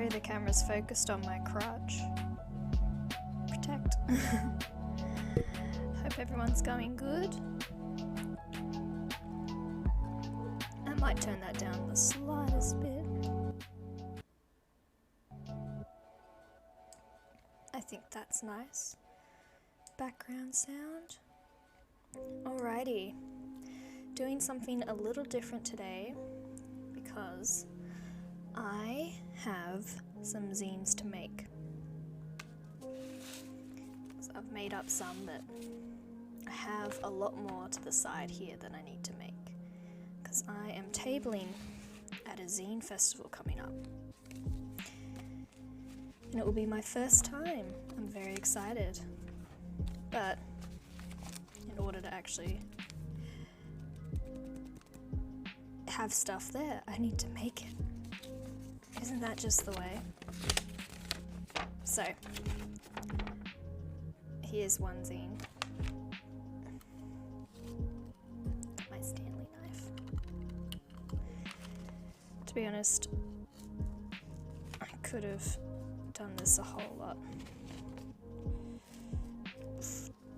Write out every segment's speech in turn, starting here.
Sorry, the camera's focused on my crotch. Protect. Hope everyone's going good. I might turn that down the slightest bit. I think that's nice. Background sound. Alrighty. Doing something a little different today because I have some zines to make. So I've made up some, but I have a lot more to the side here that I need to make because I am tabling at a zine festival coming up. And it will be my first time. I'm very excited. But in order to actually have stuff there, I need to make it. Isn't that just the way? So, here's one zine. My Stanley knife. To be honest, I could have done this a whole lot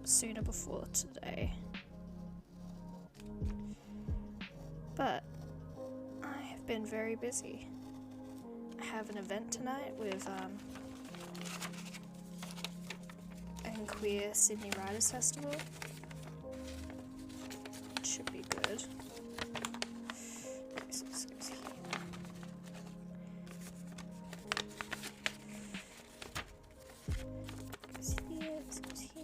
sooner before today. But I have been very busy. I have an event tonight with a queer Sydney Writers Festival. It should be good. This goes here. This goes here, this goes here.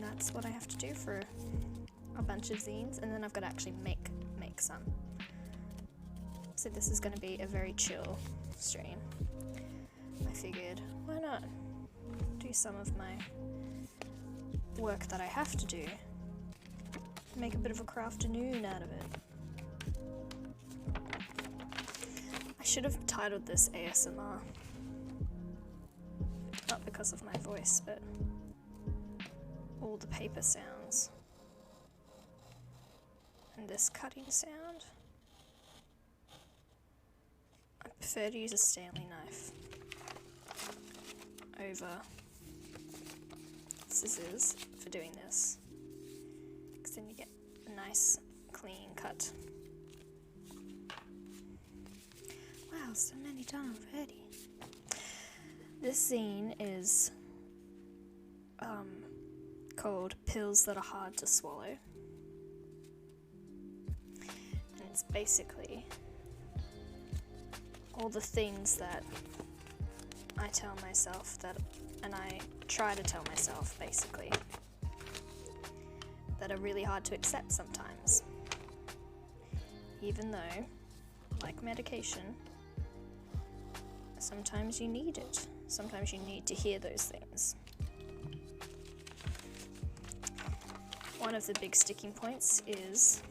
That's what I have to do for a bunch of zines, and then I've got to actually make some. So this is going to be a very chill stream. I figured, why not do some of my work that I have to do, make a bit of a Crafternoon out of it. I should have titled this ASMR, not because of my voice, but all the paper sounds and this cutting sound. I prefer to use a Stanley knife over scissors for doing this, because then you get a nice clean cut. Wow, so many done already. This zine is called Pills That Are Hard to Swallow. And it's basically all the things that I tell myself and I try to tell myself basically, that are really hard to accept sometimes. Even though, like medication, sometimes you need it. Sometimes you need to hear those things. One of the big sticking points is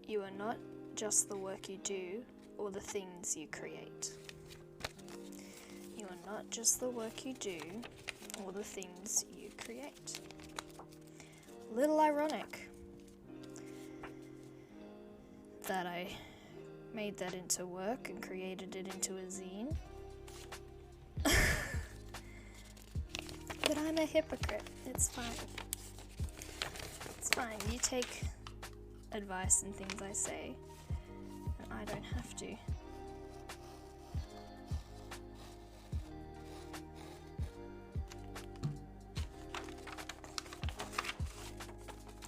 you are not just the work you do or the things you create. You are not just the work you do or the things you create. A little ironic that I made that into work and created it into a zine. But I'm a hypocrite. It's fine. It's fine. You take advice and things I say, and I don't have to.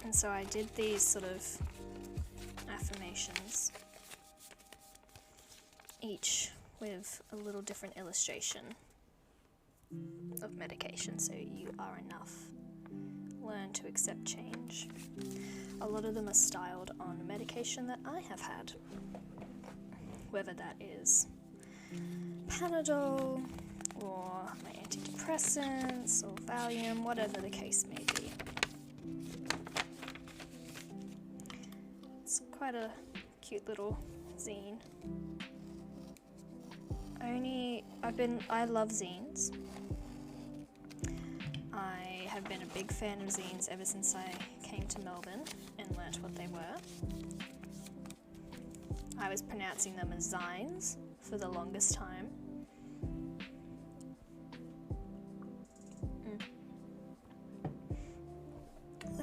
And so I did these sort of affirmations, each with a little different illustration of medication, so you are enough. Learn to accept change. A lot of them are styled on medication that I have had, whether that is Panadol or my antidepressants or Valium, whatever the case may be. It's quite a cute little zine. I love zines. have been a big fan of zines ever since I came to Melbourne and learnt what they were. I was pronouncing them as Zines for the longest time.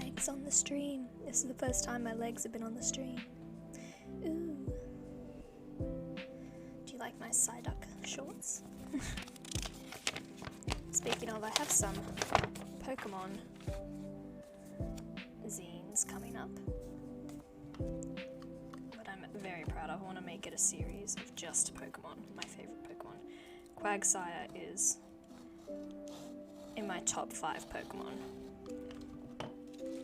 Legs on the stream. This is the first time my legs have been on the stream. Ooh. Do you like my Psyduck shorts? Speaking of, I have some Pokemon zines coming up. But I'm very proud. I want to make it a series of just Pokemon, my favorite Pokemon. Quagsire is in my top 5 Pokemon.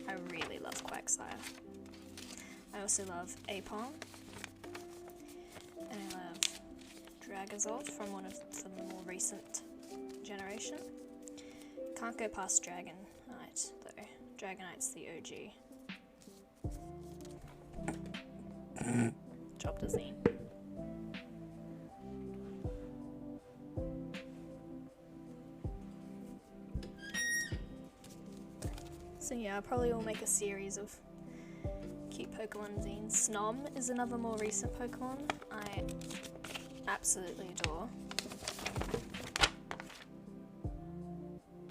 I really love Quagsire. I also love Aipom. And I love Dragazort from one of the more recent generation. Can't go past Dragonite though. Dragonite's the OG. Dropped a zine. So yeah, I probably will make a series of cute Pokemon zines. Snom is another more recent Pokemon I absolutely adore.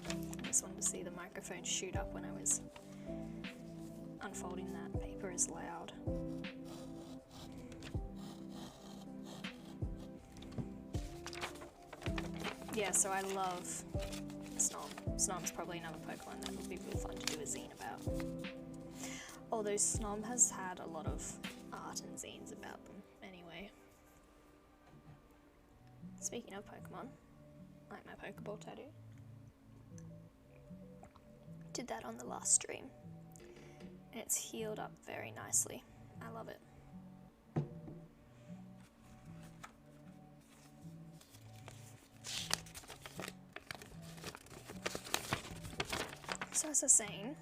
I just wanted to see the microphone shoot up when I was unfolding that. Paper is loud. Yeah, so I love Snom. Snom's probably another Pokemon that would be real fun to do a zine about. Although Snom has had a lot of art and zines about them anyway. Speaking of Pokemon, like my Pokeball tattoo. Did that on the last stream. And it's healed up very nicely. I love it. So as I was saying,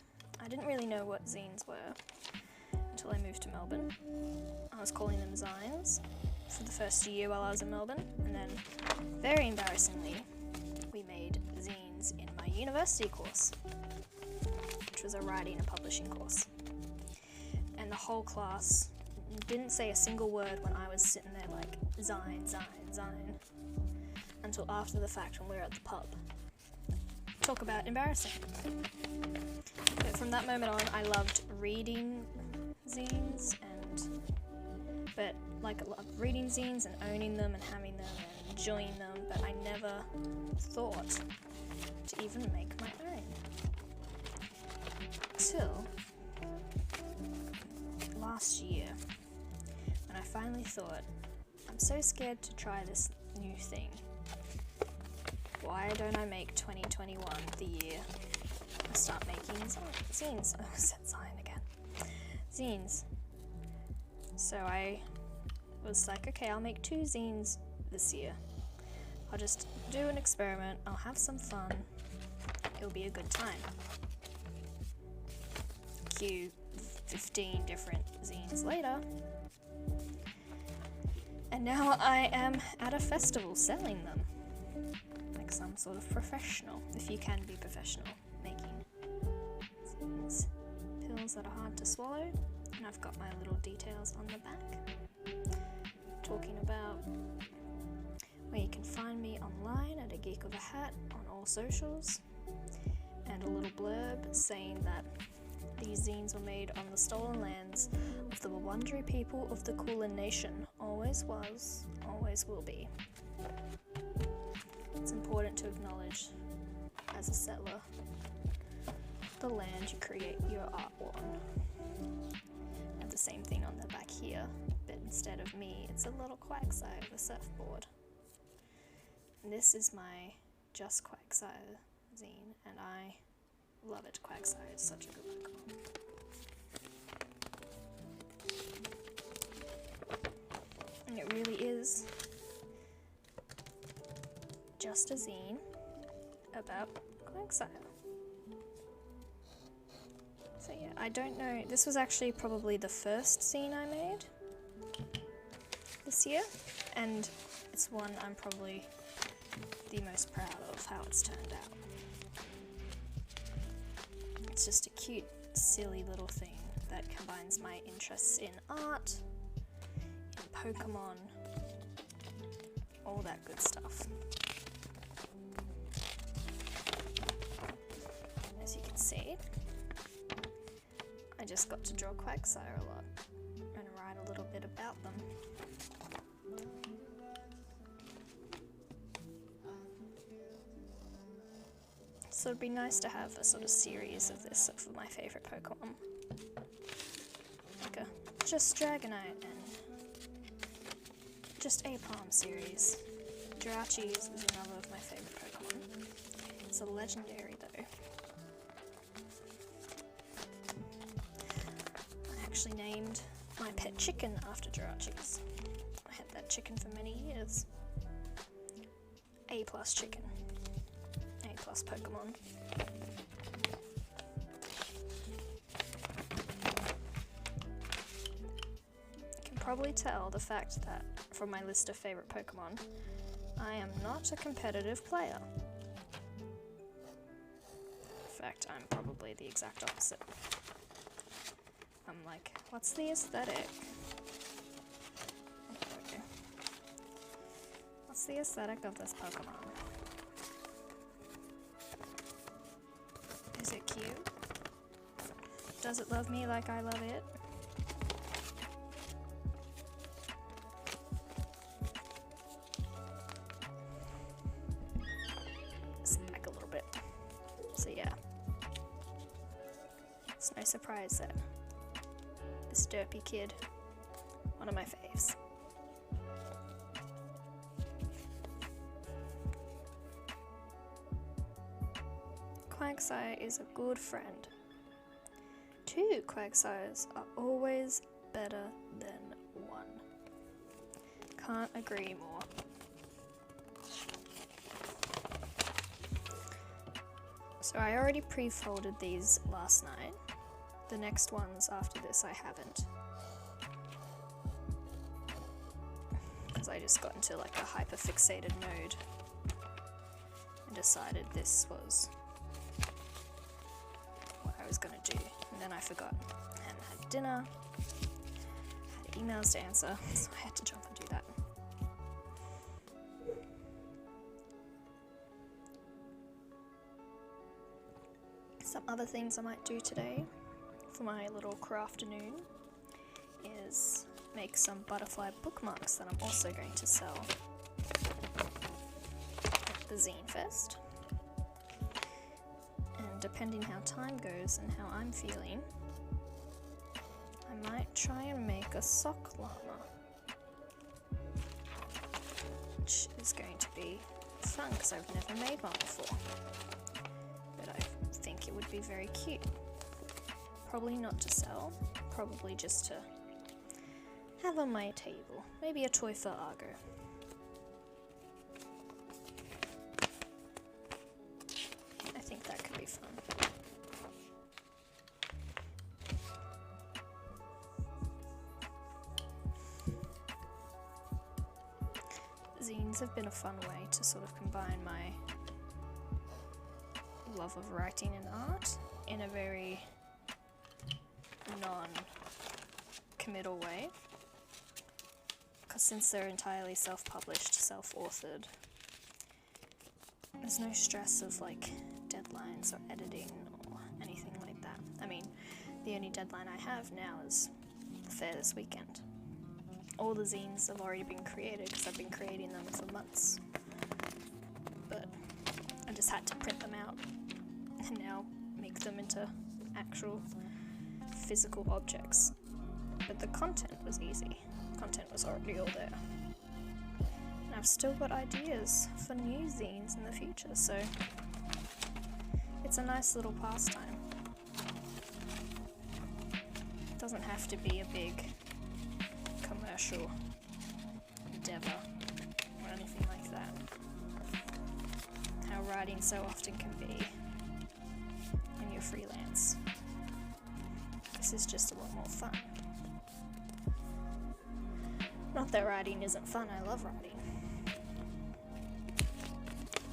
I didn't really know what zines were until I moved to Melbourne. I was calling them Zines for the first year while I was in Melbourne, and then, very embarrassingly, we made zines in my university course, which was a writing and publishing course. And the whole class didn't say a single word when I was sitting there like, Zine, Zine, Zine, until after the fact when we were at the pub. Talk about embarrassing. But from that moment on, I loved reading zines but I loved reading zines and owning them and having them and enjoying them, but I never thought to even make my own. Till last year, when I finally thought, I'm so scared to try this new thing. Why don't I make 2021 the year I start making zines? I said Zine again. Zines. So I was like, okay, I'll make 2 zines this year. I'll just do an experiment, I'll have some fun, it'll be a good time. Cue 15 different zines later. And now I am at a festival selling them. Like some sort of professional, if you can be professional, making zines. Pills that are hard to swallow. And I've got my little details on the back. Talking about where you can find me online at A Geek of a Hat on all socials. And a little blurb saying that these zines were made on the stolen lands of the Wurundjeri people of the Kulin Nation. Always was, always will be. It's important to acknowledge, as a settler, the land you create your art on. And the same thing on the back here, but instead of me, it's a little Quagsire with a surfboard. And this is my Just Quagsire zine, and I love it. Quagsire is such a good Pokemon. And it really is just a zine about Quagsire. So yeah, I don't know, this was actually probably the first zine I made this year, and it's one I'm probably the most proud of how it's turned out. It's just a cute, silly little thing that combines my interests in art, in Pokemon, all that good stuff. As you can see, I just got to draw Quagsire a lot and write a little bit about them. So it'd be nice to have a sort of series of this for my favourite Pokemon. Like a just Dragonite and just Apalm series. Jirachi's was another of my favourite Pokemon. It's a legendary though. I actually named my pet chicken after Jirachi's. I had that chicken for many years. A+ chicken. A+ Pokemon. You can probably tell the fact that from my list of favourite Pokemon, I am not a competitive player. In fact, I'm probably the exact opposite. I'm like, what's the aesthetic? Okay. What's the aesthetic of this Pokemon? Is it cute? Does it love me like I love it? Sit back a little bit. So yeah. It's no surprise that this derpy kid, one of my faves. Quagsire is a good friend. 2 Quagsires are always better than 1. Can't agree more. So I already pre-folded these last night. The next ones after this I haven't. Because I just got into like a hyper-fixated mode and decided this was what I was gonna do. And then I forgot and had dinner, had emails to answer, so I had to jump and do that. Some other things I might do today for my little Crafternoon is make some butterfly bookmarks that I'm also going to sell at the Zine Fest. And depending how time goes and how I'm feeling, I might try and make a sock llama, which is going to be fun because I've never made one before. But I think it would be very cute. Probably not to sell, probably just to have on my table. Maybe a toy for Argo. I think that could be fun. Zines have been a fun way to sort of combine my love of writing and art in a very non-committal way, because since they're entirely self-published, self-authored, there's no stress of like deadlines or editing or anything like that. I mean, the only deadline I have now is the fair this weekend. All the zines have already been created because I've been creating them for months, but I just had to print them out and now make them into actual physical objects. But the content was easy. Content was already all there. And I've still got ideas for new zines in the future, so it's a nice little pastime. It doesn't have to be a big commercial endeavor or anything like that. How writing so often can be when you're freelance. This is just a lot more fun. Not that writing isn't fun, I love writing.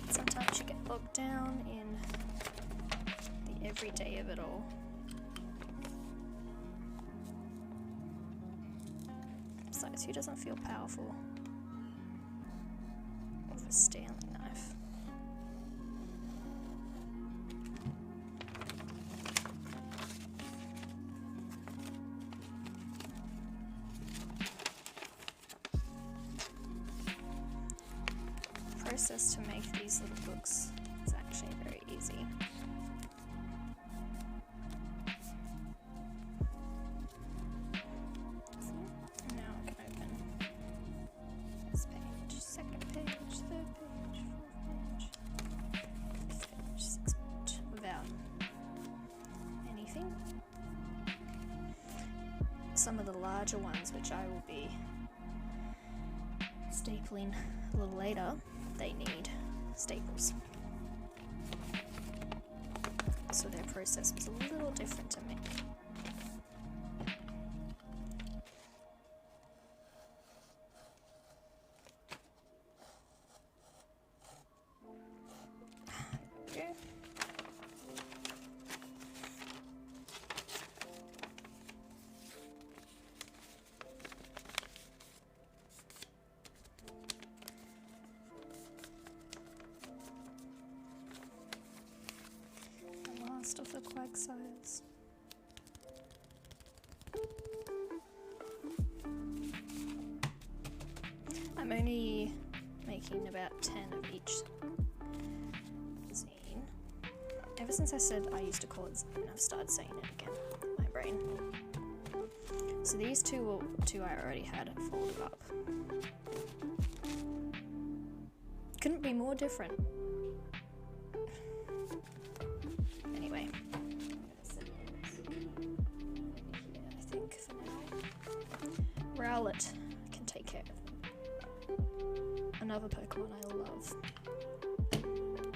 Sometimes you get bogged down in the every day of it all. Besides, who doesn't feel powerful with a Stanley knife? The process to make these little books is actually very easy. Now I can open this page, second page, third page, fourth page, fifth page, sixth page, without anything. Some of the larger ones, which I will be stapling a little later, they need staples. So their process was a little different to me. Okay. Last of the quagsires. I'm only making about 10 of each zine. Ever since I said I used to call it Zine, I've started saying it again in my brain. So these two I already had folded up. Couldn't be more different. Anyway, I'm gonna set those over here, I think, for now. Rowlet can take care of them. Another Pokemon I love.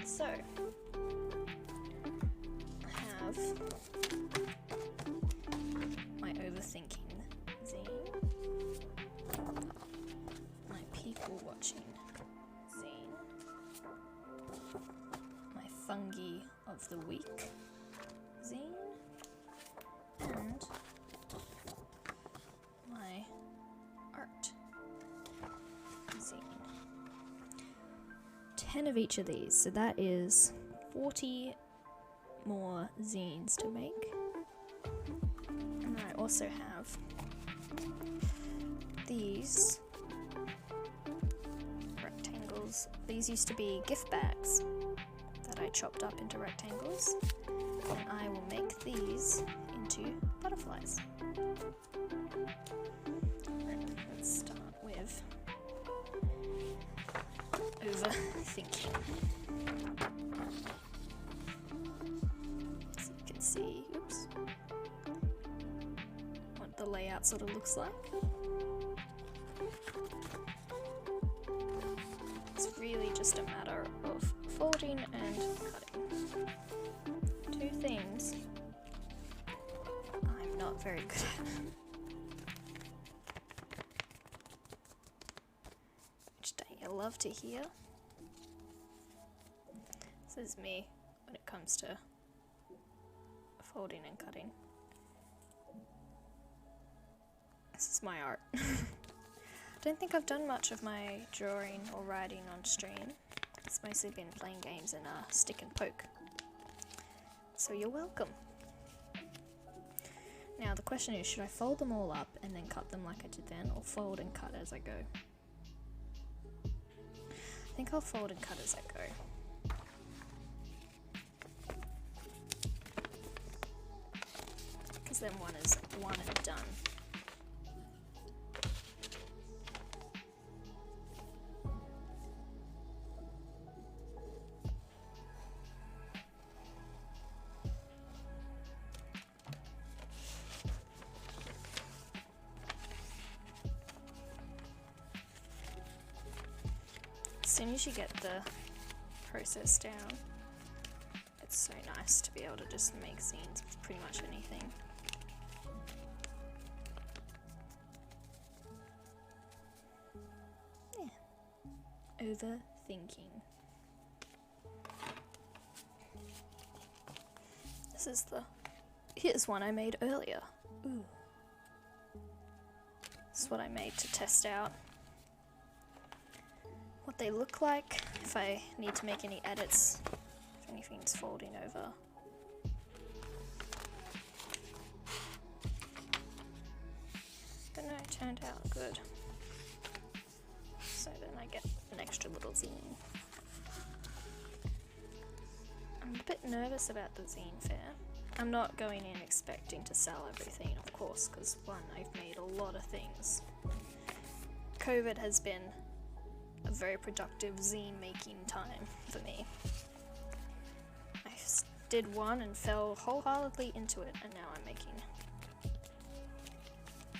So, I have my overthinking zine, my people watching zine, my fungi of the week zine, and my art zine. 10 of each of these, so that is 40 more zines to make. And I also have these rectangles. These used to be gift bags that I chopped up into rectangles, and I will make these into butterflies. And let's start with overthinking. So you can see, oops, what the layout sort of looks like. It's really just a matter of folding and cutting. Two things I'm not very good at. Which don't you love to hear? This is me when it comes to folding and cutting. This is my art. I don't think I've done much of my drawing or writing on stream. It's mostly been playing games and stick and poke. So you're welcome. Now the question is, should I fold them all up and then cut them like I did then, or fold and cut as I go? I think I'll fold and cut as I go. Because then one is one and done. As soon as you get the process down, it's so nice to be able to just make scenes with pretty much anything. Yeah. Overthinking. This Here's one I made earlier. Ooh. This is what I made to test out what they look like, if I need to make any edits, if anything's folding over. But no, it turned out good. So then I get an extra little zine. I'm a bit nervous about the zine fair. I'm not going in expecting to sell everything, of course, because one, I've made a lot of things. COVID has been a very productive zine making time for me. I did one and fell wholeheartedly into it, and now I'm making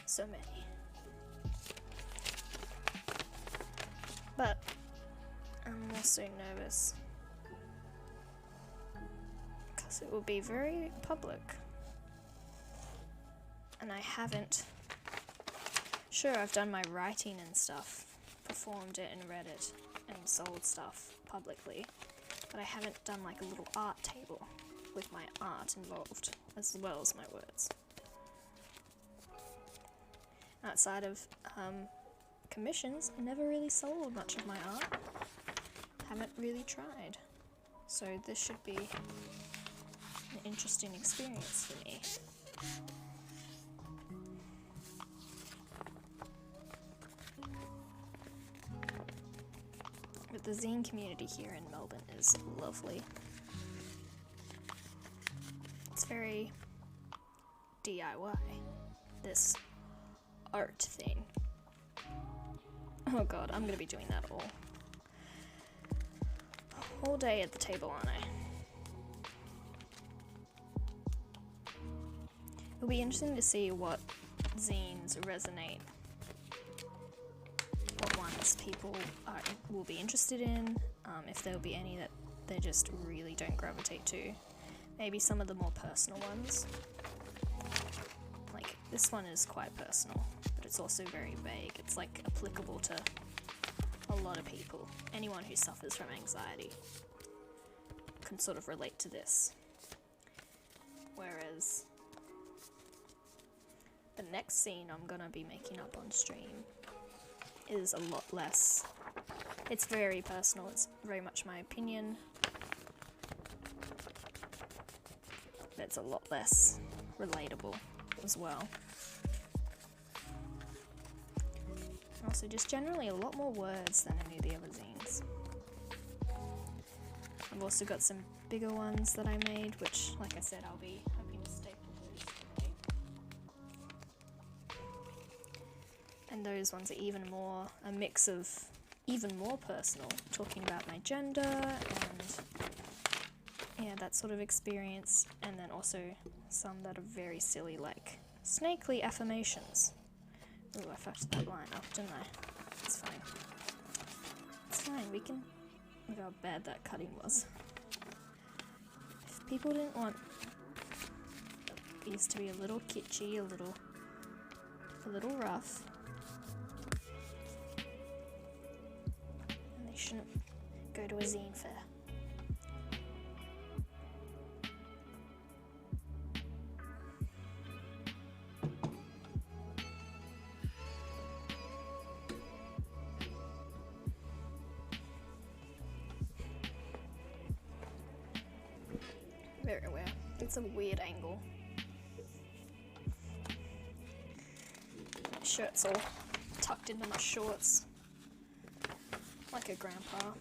so many. But I'm also nervous because it will be very public, and I haven't. Sure, I've done my writing and stuff, performed it and read it, and sold stuff publicly, but I haven't done like a little art table with my art involved, as well as my words. Outside of commissions, I never really sold much of my art. Haven't really tried. So this should be an interesting experience for me. But the zine community here in Melbourne is lovely. It's very DIY, this art thing. Oh god, I'm gonna be doing that all day at the table, aren't I? It'll be interesting to see what zines resonate, what ones people will be interested in, if there'll be any that they just really don't gravitate to. Maybe some of the more personal ones. Like, this one is quite personal, but it's also very vague. It's like applicable to a lot of people. Anyone who suffers from anxiety can sort of relate to this. Whereas the next scene I'm gonna be making up on stream is a lot less. It's very personal, it's very much my opinion. But it's a lot less relatable as well. And also just generally a lot more words than any of the other zines. I've also got some bigger ones that I made, which, like I said, I'll be hoping to staple those today. And those ones are even more a mix of even more personal, talking about my gender and yeah, that sort of experience, and then also some that are very silly, like snakely affirmations. Ooh, I fucked that line up, didn't I? It's fine. It's fine, we can... Look how bad that cutting was. If people didn't want these to be a little kitschy, a little rough, then they shouldn't go to a zine fair. Very aware. It's a weird angle. My shirt's all tucked into my shorts. Like a grandpa.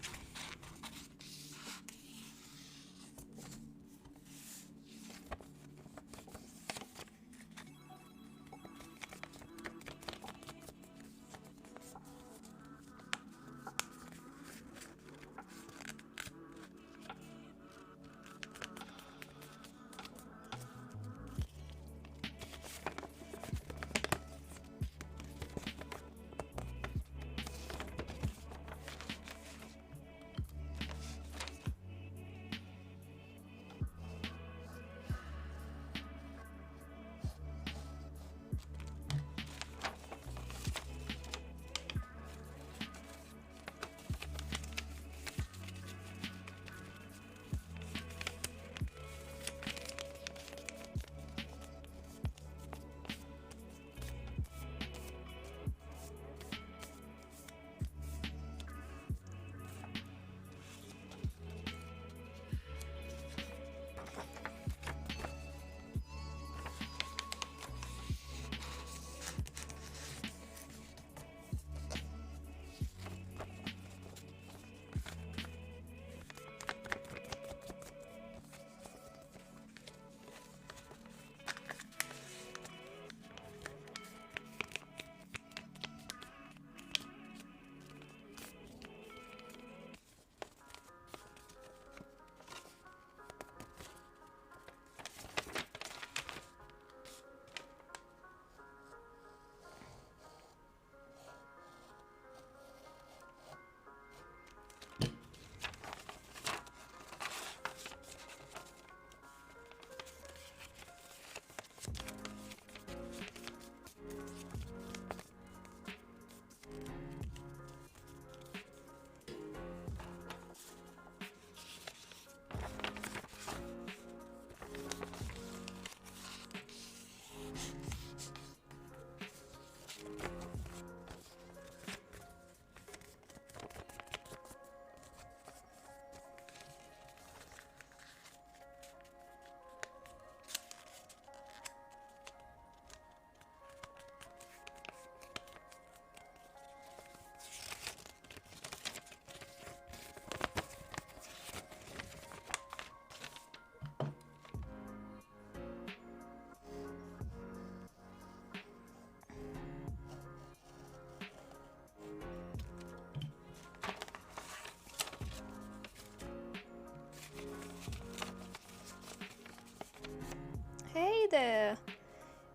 there,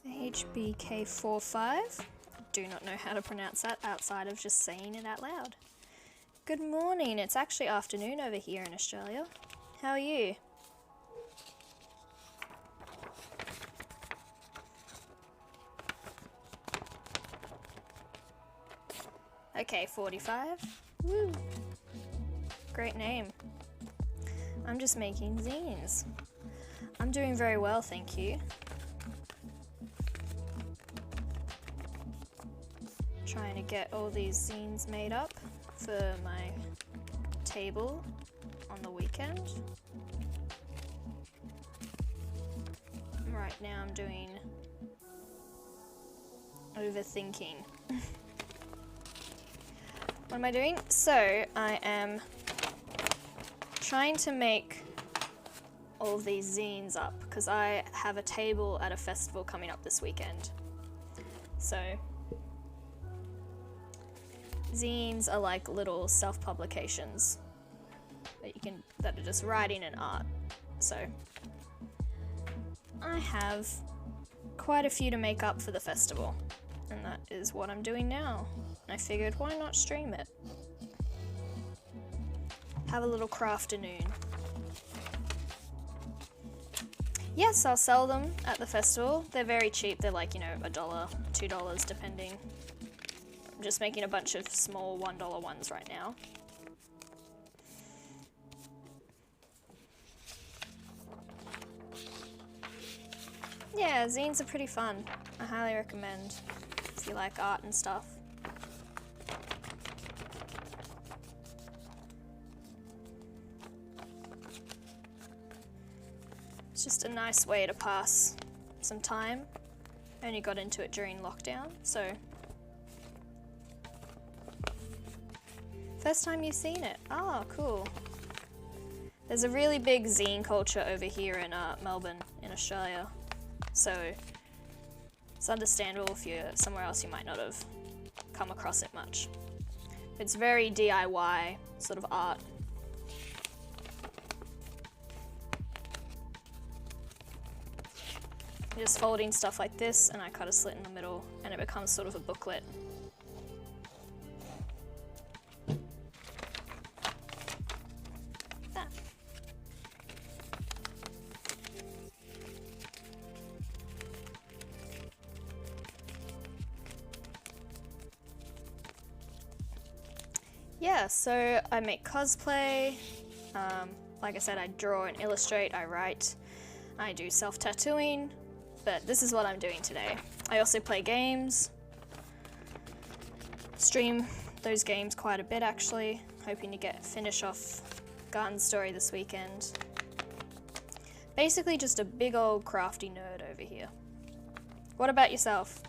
HBK45. Do not know how to pronounce that outside of just saying it out loud. Good morning. It's actually afternoon over here in Australia. How are you? Okay, 45. Woo. Great name. I'm just making zines. I'm doing very well, thank you. Trying to get all these zines made up for my table on the weekend. Right now I'm doing overthinking. What am I doing? So I am trying to make all of these zines up because I have a table at a festival coming up this weekend. So zines are like little self-publications that are just writing and art. So I have quite a few to make up for the festival, and that is what I'm doing now. I figured, why not stream it? Have a little crafternoon. Yes, I'll sell them at the festival. They're very cheap. They're like, you know, $1, $2 depending. I'm just making a bunch of small $1 ones right now. Yeah, zines are pretty fun. I highly recommend if you like art and stuff. It's just a nice way to pass some time. I only got into it during lockdown, so. First time you've seen it? Oh, cool. There's a really big zine culture over here in Melbourne, in Australia. So it's understandable if you're somewhere else you might not have come across it much. It's very DIY sort of art. You're just folding stuff like this, and I cut a slit in the middle, and it becomes sort of a booklet. That. Yeah, so I make cosplay. Like I said, I draw and illustrate, I write, I do self-tattooing. But this is what I'm doing today. I also play games, stream those games quite a bit actually, hoping to finish off Garden Story this weekend. Basically just a big old crafty nerd over here. What about yourself?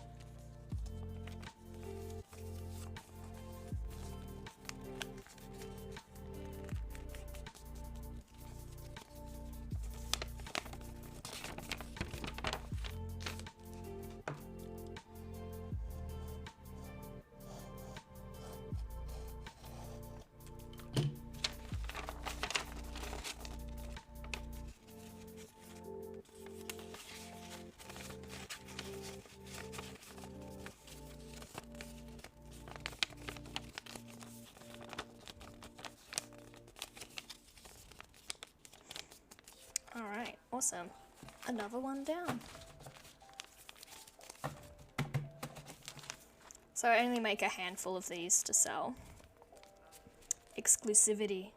Alright, awesome. Another one down. So I only make a handful of these to sell. Exclusivity.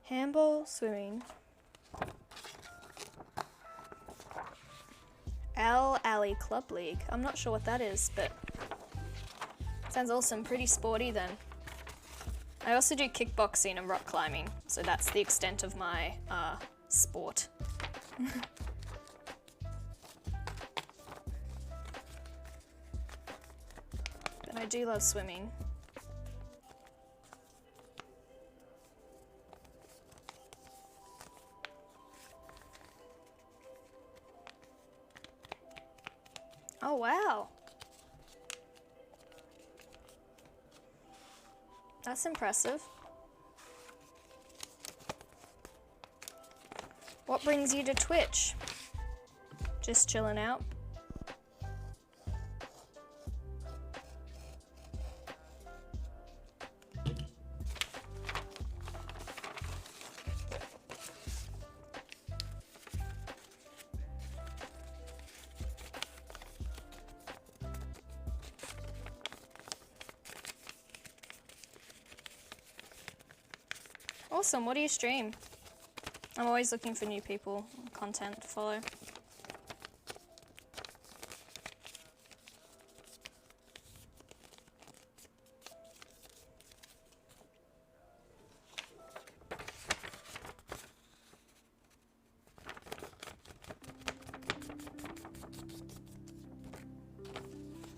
Handball, swimming. Owl Alley Club League. I'm not sure what that is, but sounds awesome. Pretty sporty then. I also do kickboxing and rock climbing, so that's the extent of my sport. But I do love swimming. Oh wow! That's impressive. What brings you to Twitch? Just chilling out? Awesome, what do you stream? I'm always looking for new people, content to follow.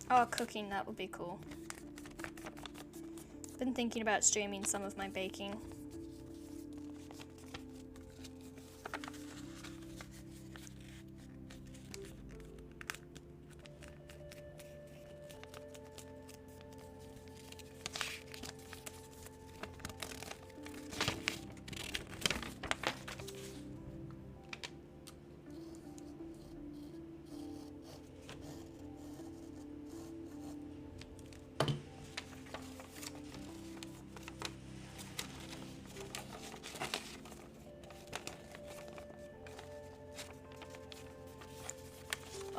Oh, cooking, that would be cool. Been thinking about streaming some of my baking.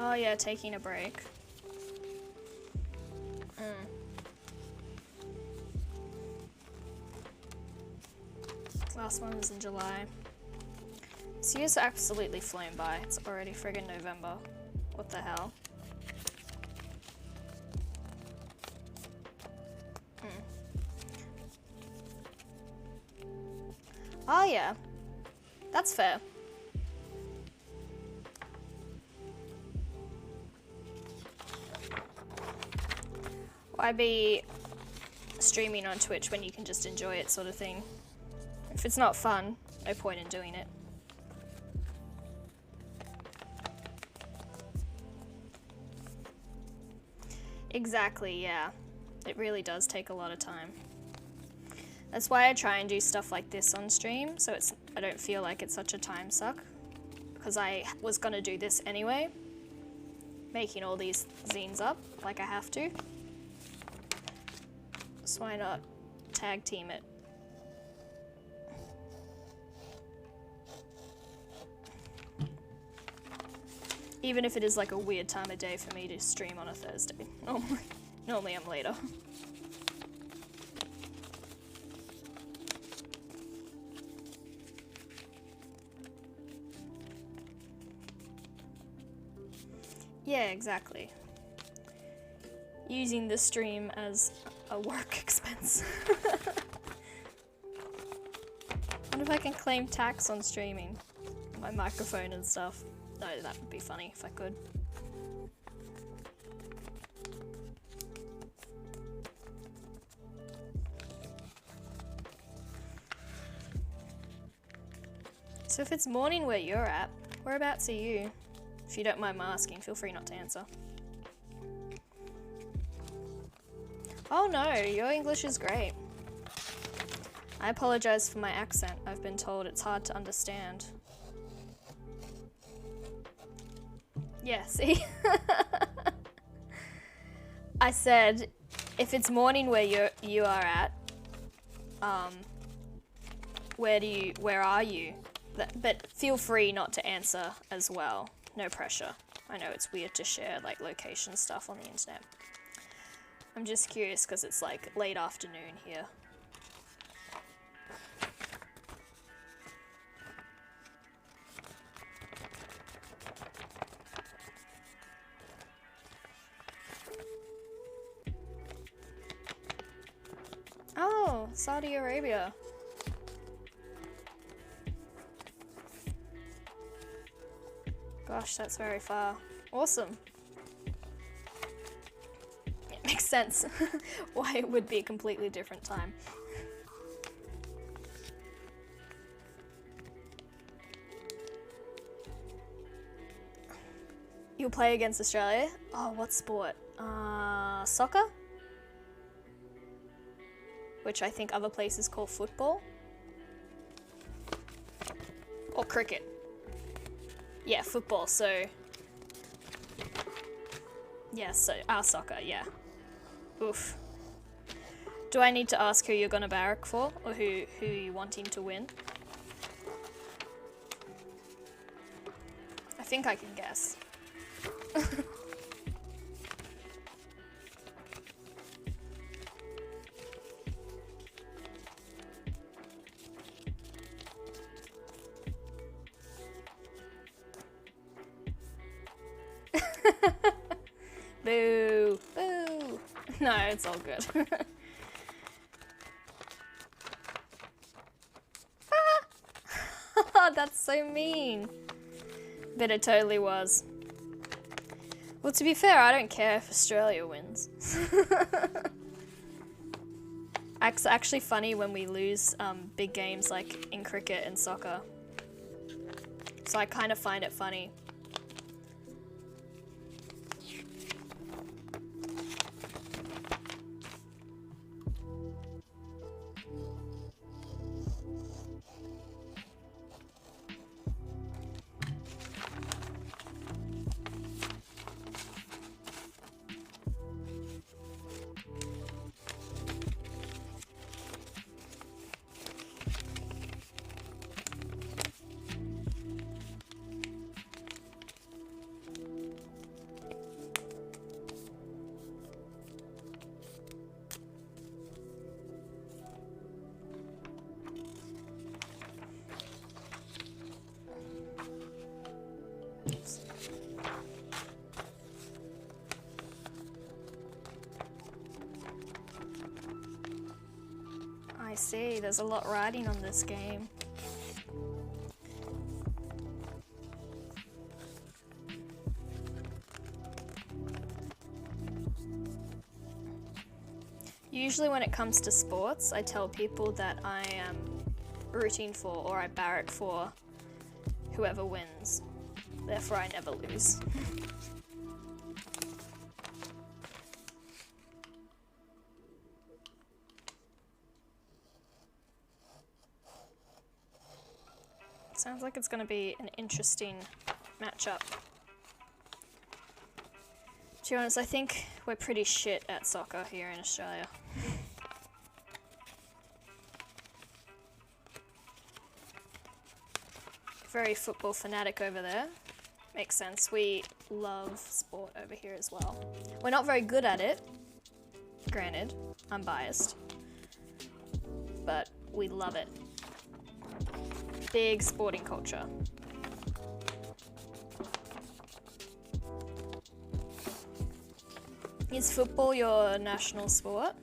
Oh yeah, taking a break. Last one was in July. This year's absolutely flown by. It's already friggin' November. What the hell? Oh yeah, that's fair. Why be streaming on Twitch when you can just enjoy it, sort of thing? If it's not fun, no point in doing it. Exactly, yeah. It really does take a lot of time. That's why I try and do stuff like this on stream, so I don't feel like it's such a time suck. Because I was gonna do this anyway, making all these zines up, like I have to. So why not tag team it? Even if it is like a weird time of day for me to stream on a Thursday. Normally I'm later. Yeah, exactly. Using the stream as a work expense. What if I can claim tax on streaming? My microphone and stuff. No, that would be funny if I could. So if it's morning where you're at, whereabouts are you? If you don't mind my asking, feel free not to answer. Oh no, your English is great. I apologize for my accent. I've been told it's hard to understand. Yeah, see? I said, if it's morning where you are at, where are you? But feel free not to answer as well. No pressure. I know it's weird to share like location stuff on the internet. I'm just curious because it's like late afternoon here. Oh, Saudi Arabia. Gosh, that's very far. Awesome. It makes sense why it would be a completely different time. You'll play against Australia? Oh, what sport? Soccer? Which I think other places call football. Or cricket. Yeah, football, so... Yeah, so our soccer, yeah. Oof. Do I need to ask who you're gonna barrack for? Or who you're wanting to win? I think I can guess. Boo! Boo! No, it's all good. That's so mean. But it totally was. Well, to be fair, I don't care if Australia wins. It's actually funny when we lose big games like in cricket and soccer. So I kind of find it funny. I see, there's a lot riding on this game. Usually when it comes to sports, I tell people that I am rooting for or I barrack for whoever wins. Therefore I never lose. Sounds like it's going to be an interesting matchup. To be honest, I think we're pretty shit at soccer here in Australia. Very football fanatic over there. Makes sense. We love sport over here as well. We're not very good at it. Granted, I'm biased. But we love it. Big sporting culture. Is football your national sport?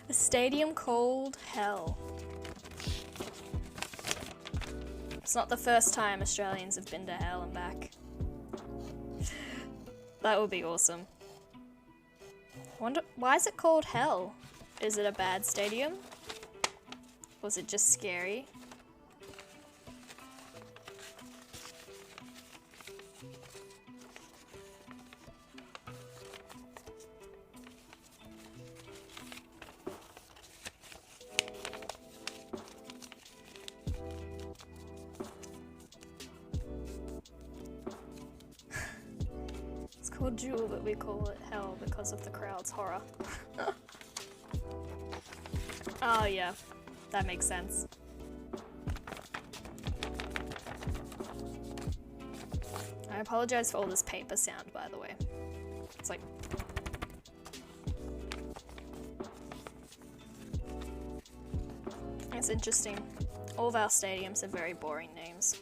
A stadium called hell. It's not the first time Australians have been to hell and back. That would be awesome. Wonder, why is it called hell? Is it a bad stadium? Was it just scary? Called Jewel, but we call it hell because of the crowd's horror. Oh yeah, that makes sense. I apologize for all this paper sound, by the way. It's like... It's interesting. All of our stadiums have very boring names.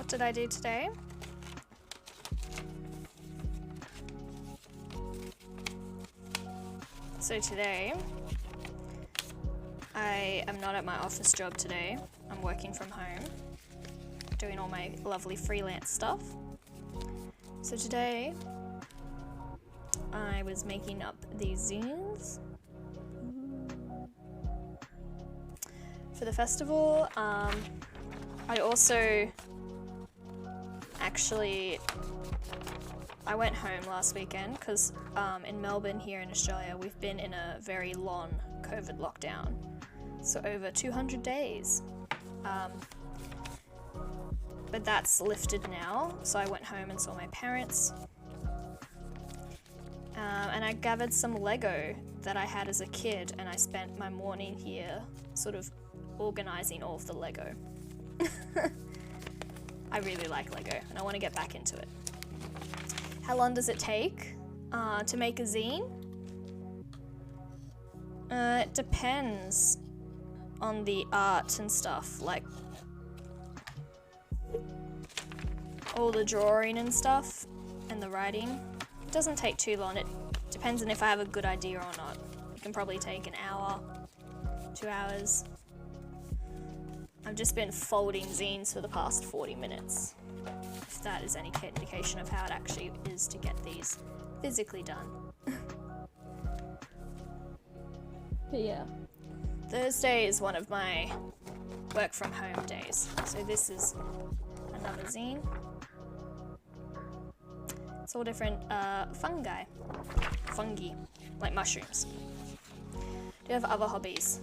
did I do today? So today, I am not at my office job today. I'm working from home, doing all my lovely freelance stuff. So today, I was making up these zines for the festival. I also actually, I went home last weekend because in Melbourne here in Australia, we've been in a very long COVID lockdown. So over 200 days. But that's lifted now, so I went home and saw my parents. And I gathered some Lego that I had as a kid, and I spent my morning here sort of organizing all of the Lego. I really like Lego, and I want to get back into it. How long does it take to make a zine? It depends on the art and stuff, like all the drawing and stuff and the writing. It doesn't take too long. It depends on if I have a good idea or not. It can probably take an hour, 2 hours. I've just been folding zines for the past 40 minutes, if that is any indication of how it actually is to get these physically done. But yeah, Thursday is one of my work from home days. So this is another zine. It's all different fungi, like mushrooms. Do you have other hobbies?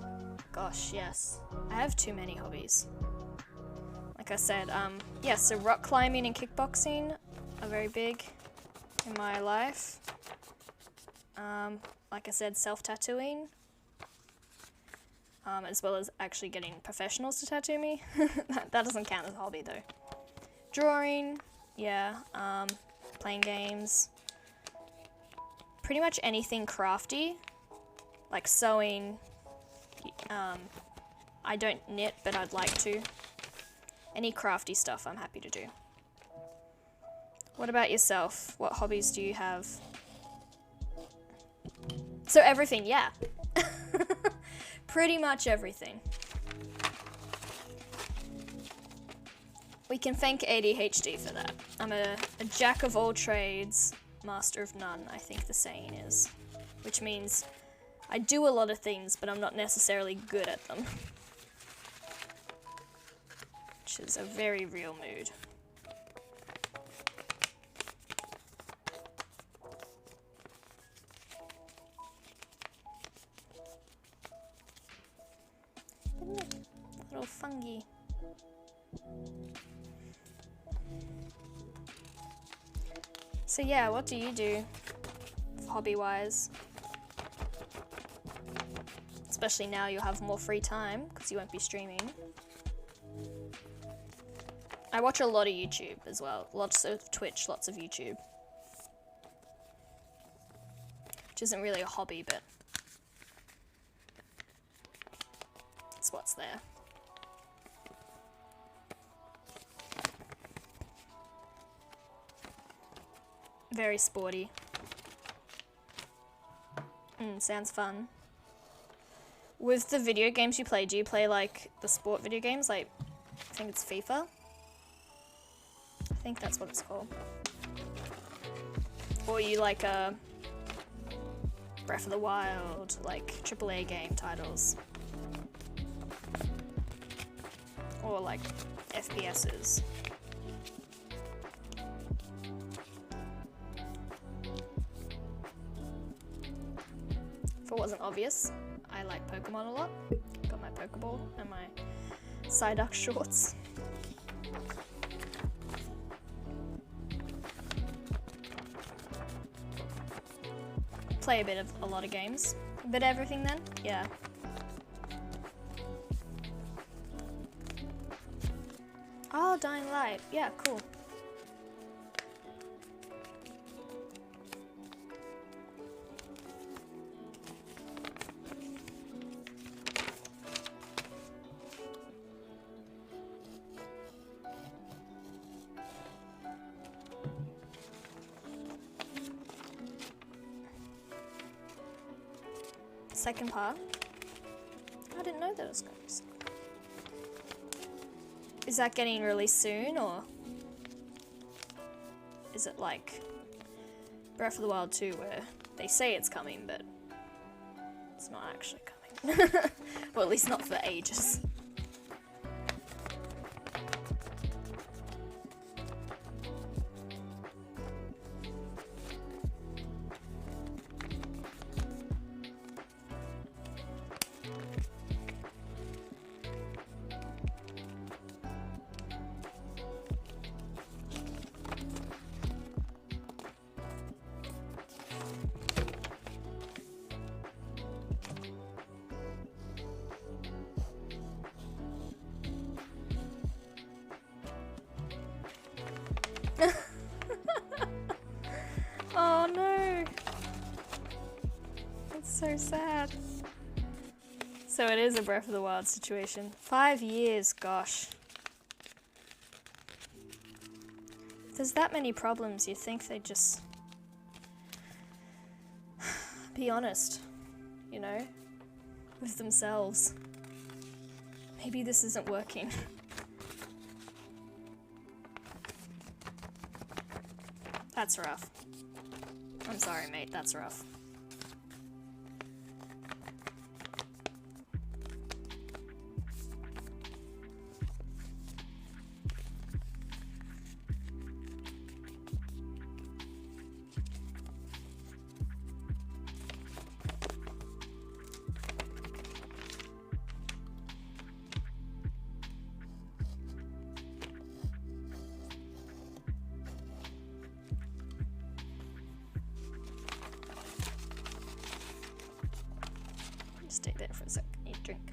Gosh, yes. I have too many hobbies. Like I said, yeah, so rock climbing and kickboxing are very big in my life. Like I said, self-tattooing, as well as actually getting professionals to tattoo me. That doesn't count as a hobby though. Drawing, yeah, playing games, pretty much anything crafty, like sewing. I don't knit, but I'd like to. Any crafty stuff I'm happy to do. What about yourself? What hobbies do you have? So everything, yeah. Pretty much everything. We can thank ADHD for that. I'm a jack of all trades, master of none, I think the saying is. Which means I do a lot of things, but I'm not necessarily good at them. Which is a very real mood. Little fungi. So yeah, what do you do hobby-wise? Especially now you'll have more free time because you won't be streaming. I watch a lot of YouTube as well. Lots of Twitch, lots of YouTube. Which isn't really a hobby, but it's what's there. Very sporty. Sounds fun. With the video games you play, do you play like the sport video games? Like, I think it's FIFA? I think that's what it's called. Or you like Breath of the Wild, like AAA game titles. Or like FPSs. If it wasn't obvious, I like Pokemon a lot. Got my Pokeball and my Psyduck shorts. Play a lot of games. A bit of everything then? Yeah. Oh, Dying Light. Yeah, cool. second part. I didn't know that was going to be second. Is that getting released soon, or is it like Breath of the Wild 2 where they say it's coming, but it's not actually coming? Well, at least not for ages. Oh no! That's so sad. So it is a Breath of the Wild situation. 5 years, gosh. If there's that many problems, you'd think they'd just be honest, you know, with themselves. Maybe this isn't working. That's rough. I'm sorry, mate, that's rough. Stay there for a sec. Need a drink.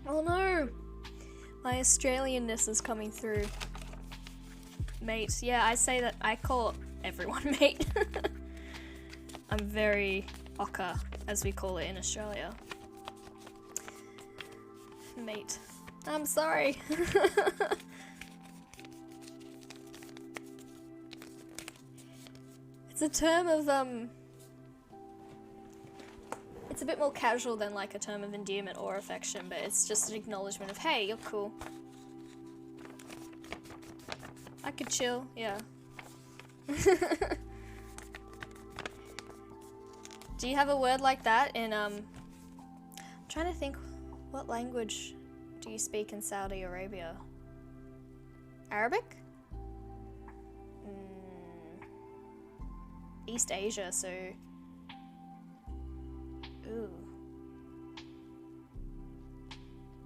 Oh no! My Australianness is coming through. Mate. Yeah, I say that. I call everyone mate. I'm very ochre, as we call it in Australia. Mate. I'm sorry. It's a term of, it's a bit more casual than like a term of endearment or affection, but it's just an acknowledgement of, hey, you're cool. I could chill, yeah. Do you have a word like that in, I'm trying to think, what language do you speak in Saudi Arabia? Arabic? East Asia, so... Ooh.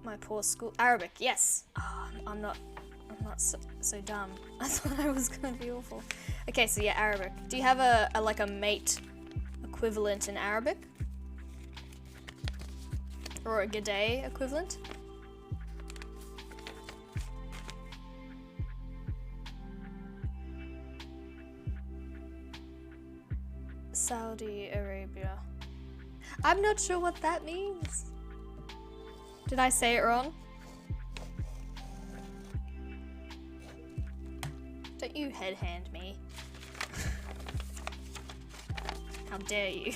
My poor school... Arabic, yes! Oh, I'm not so dumb. I thought I was gonna be awful. Okay, so yeah, Arabic. Do you have a like a mate equivalent in Arabic? Or a g'day equivalent? Saudi Arabia. I'm not sure what that means. Did I say it wrong? Don't you head hand me. How dare you?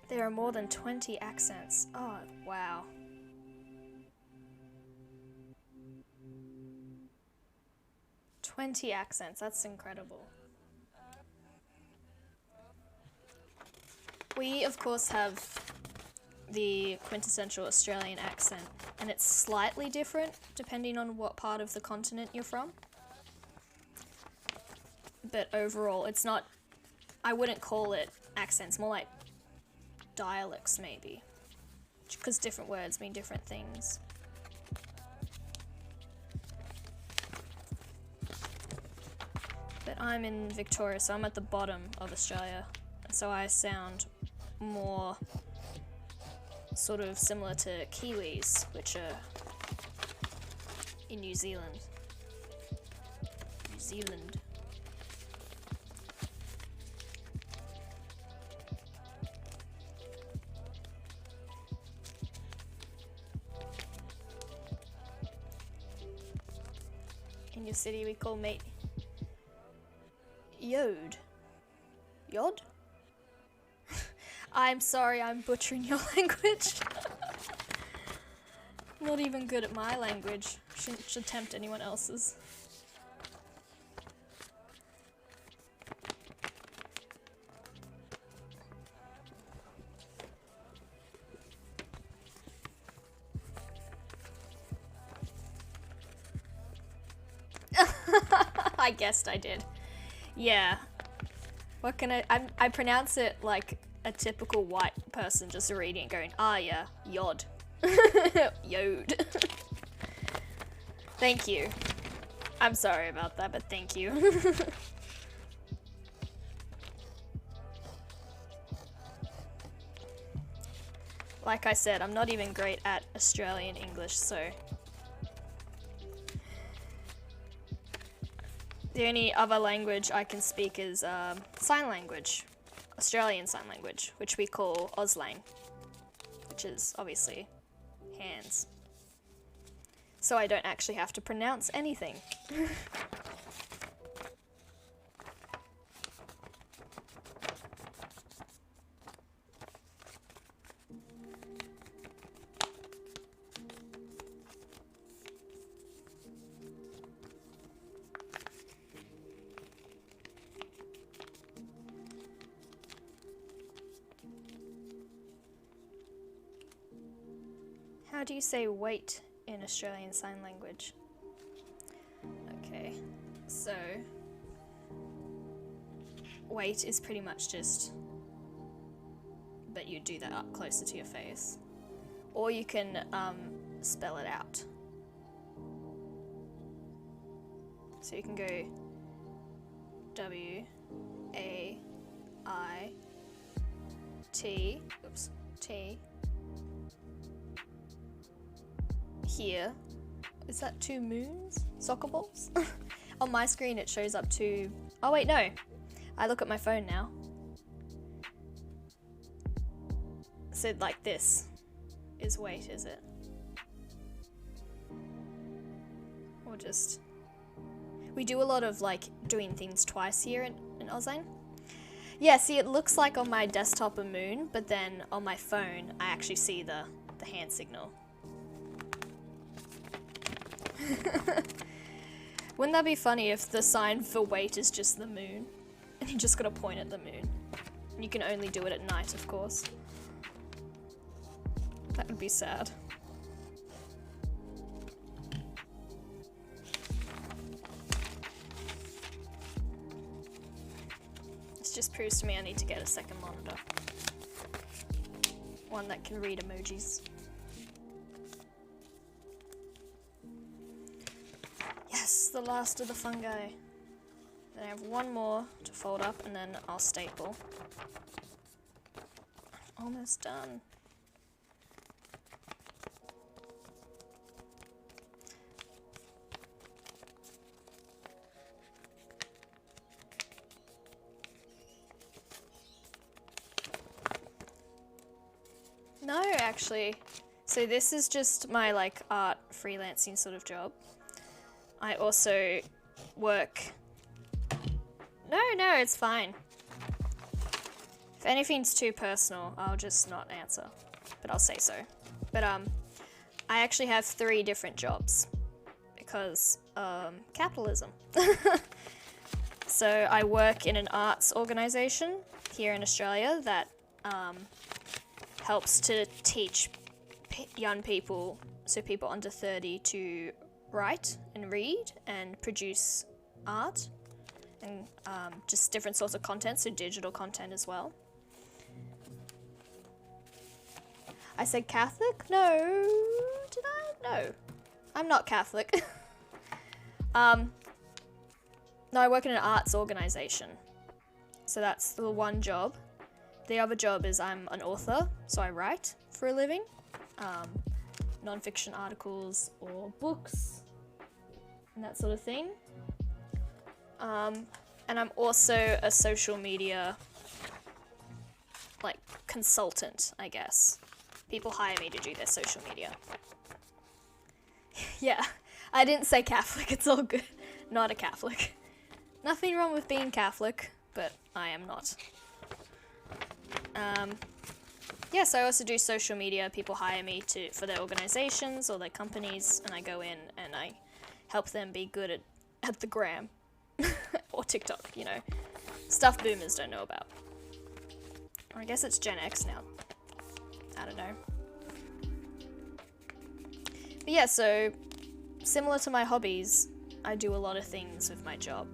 There are more than 20 accents. Oh, wow. "20 accents, that's incredible. We, of course, have the quintessential Australian accent, and it's slightly different depending on what part of the continent you're from. But overall, it's not, I wouldn't call it accents, more like dialects maybe, because different words mean different things. But I'm in Victoria, so I'm at the bottom of Australia, and so I sound more sort of similar to Kiwis, which are in New Zealand. In your city we call meat yod. Yod? I'm sorry, I'm butchering your language. Not even good at my language. Shouldn't attempt anyone else's. I guessed I did. Yeah. What can I pronounce it like a typical white person just reading it going, ah yeah, yod. Yod. Thank you. I'm sorry about that, but thank you. Like I said, I'm not even great at Australian English, so the only other language I can speak is sign language, Australian Sign Language, which we call Auslang, which is obviously hands. So I don't actually have to pronounce anything. How do you say wait in Australian Sign Language? Okay, so wait is pretty much just, but you do that up closer to your face. Or you can spell it out. So you can go W-A-I-T, oops, T. Here, is that 2 moons? Soccer balls? On my screen it shows up to, oh wait, no. I look at my phone now. So like this is wait, is it? Or just, we do a lot of like doing things twice here in Auslan. Yeah, see it looks like on my desktop a moon, but then on my phone I actually see the hand signal. Wouldn't that be funny if the sign for wait is just the moon? And you just gotta point at the moon. And you can only do it at night, of course. That would be sad. This just proves to me I need to get a second monitor. One that can read emojis. Yes, the last of the fungi. Then I have one more to fold up and then I'll staple. Almost done. No, actually. So this is just my like art freelancing sort of job. I also work... No, it's fine. If anything's too personal, I'll just not answer. But I'll say so. But I actually have 3 different jobs. Because capitalism. So I work in an arts organisation here in Australia that helps to teach young people, so people under 30, to write and read and produce art and just different sorts of content, so digital content as well. I said Catholic? No, did I? No, I'm not Catholic. No, I work in an arts organisation, so that's the one job. The other job is I'm an author, so I write for a living. Non-fiction articles or books and that sort of thing. And I'm also a social media like consultant, I guess. People hire me to do their social media. Yeah, I didn't say Catholic, it's all good. not a Catholic. Nothing wrong with being Catholic, but I am not. Yeah, so I also do social media. People hire me for their organizations or their companies, and I go in and I help them be good at the gram. Or TikTok, you know. Stuff boomers don't know about. Or I guess it's Gen X now. I don't know. But yeah, so similar to my hobbies, I do a lot of things with my job.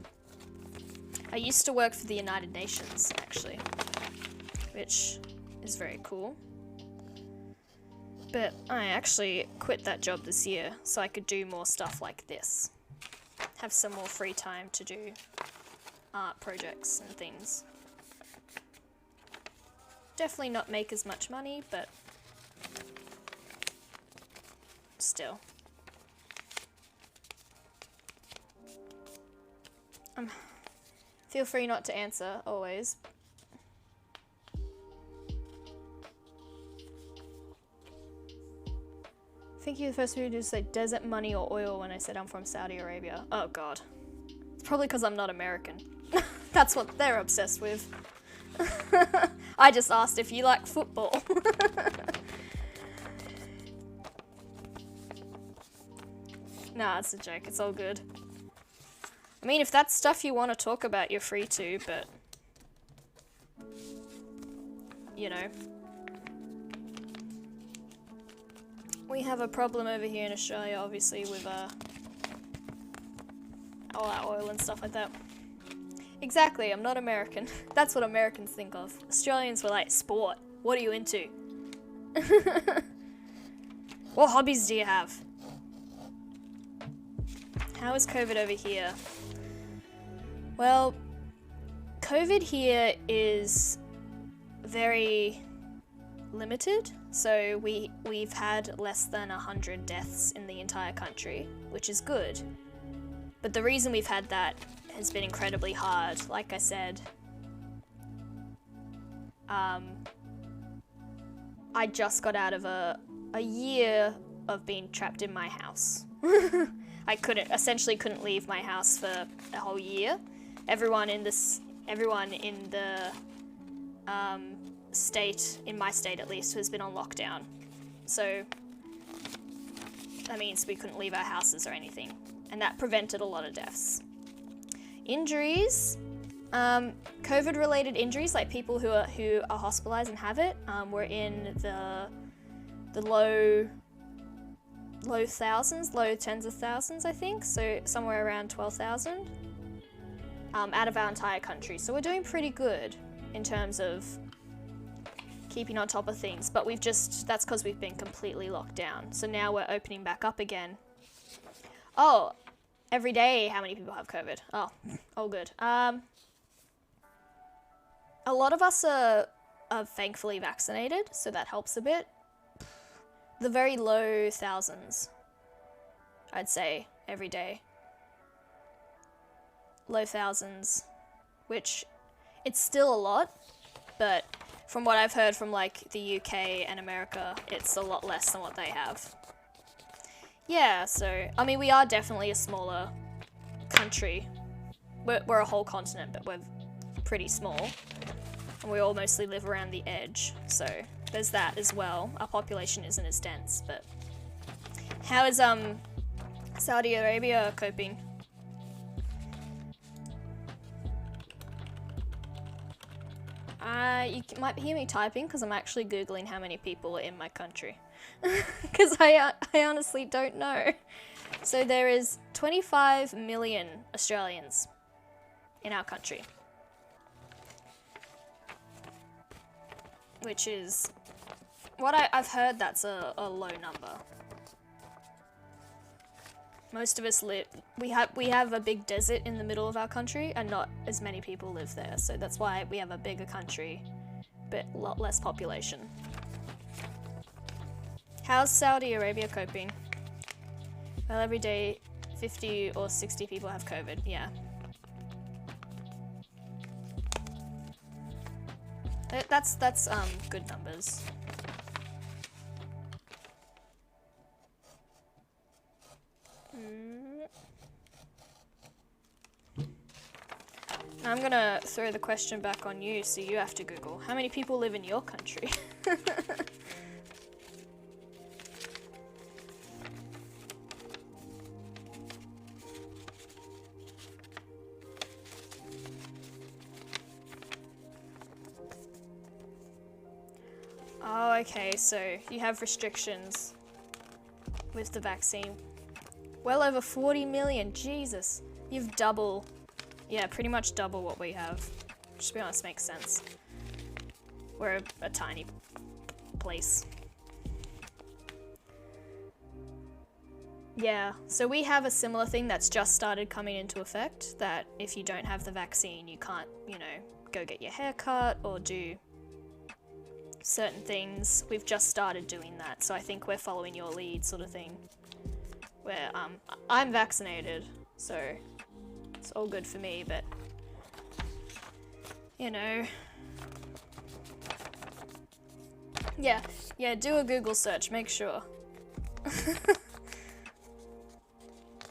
I used to work for the United Nations, actually, which is very cool. But I actually quit that job this year so I could do more stuff like this. Have some more free time to do art projects and things. Definitely not make as much money, but still. Feel free not to answer, always. I think you're the first person to say desert money or oil when I said I'm from Saudi Arabia. Oh god. It's probably because I'm not American. That's what they're obsessed with. I just asked if you like football. Nah, it's a joke. It's all good. I mean, if that's stuff you want to talk about, you're free to, but... You know. We have a problem over here in Australia, obviously, with all our oil and stuff like that. Exactly, I'm not American. That's what Americans think of. Australians were like, sport. What are you into? What hobbies do you have? How is COVID over here? Well, COVID here is very limited. So we've had less than 100 deaths in the entire country, which is good. But the reason we've had that has been incredibly hard. Like I said, I just got out of a year of being trapped in my house. I essentially couldn't leave my house for a whole year. Everyone in the state, in my state at least, has been on lockdown. So that means we couldn't leave our houses or anything. And that prevented a lot of deaths. Injuries, COVID-related injuries, like people who are hospitalized and have it, were in the low thousands, low tens of thousands, I think. So somewhere around 12,000 out of our entire country. So we're doing pretty good in terms of keeping on top of things. But that's because we've been completely locked down. So now we're opening back up again. Oh, every day, how many people have COVID? Oh, all good. A lot of us are thankfully vaccinated, so that helps a bit. The very low thousands, I'd say, every day. Low thousands, which it's still a lot, but from what I've heard from like the UK and America, it's a lot less than what they have. Yeah, so, I mean, we are definitely a smaller country. We're a whole continent, but we're pretty small. And we all mostly live around the edge, so there's that as well. Our population isn't as dense, but... How is, Saudi Arabia coping? You might hear me typing, because I'm actually Googling how many people are in my country. Because I honestly don't know. So there is 25 million Australians in our country. Which is, what I've heard, that's a low number. Most of us we have a big desert in the middle of our country, and not as many people live there. So that's why we have a bigger country, but a lot less population. How's Saudi Arabia coping? Well, every day 50 or 60 people have COVID, yeah. That's good numbers. I'm gonna throw the question back on you, so you have to Google. How many people live in your country? Oh, okay, so you have restrictions with the vaccine. Well over 40 million, Jesus. You've double, yeah, pretty much double what we have. Just to be honest, makes sense. We're a tiny place. Yeah, so we have a similar thing that's just started coming into effect, that if you don't have the vaccine, you can't, you know, go get your hair cut or do certain things. We've just started doing that, so I think we're following your lead sort of thing. Where I'm vaccinated, so it's all good for me, but you know. Yeah, do a Google search, make sure.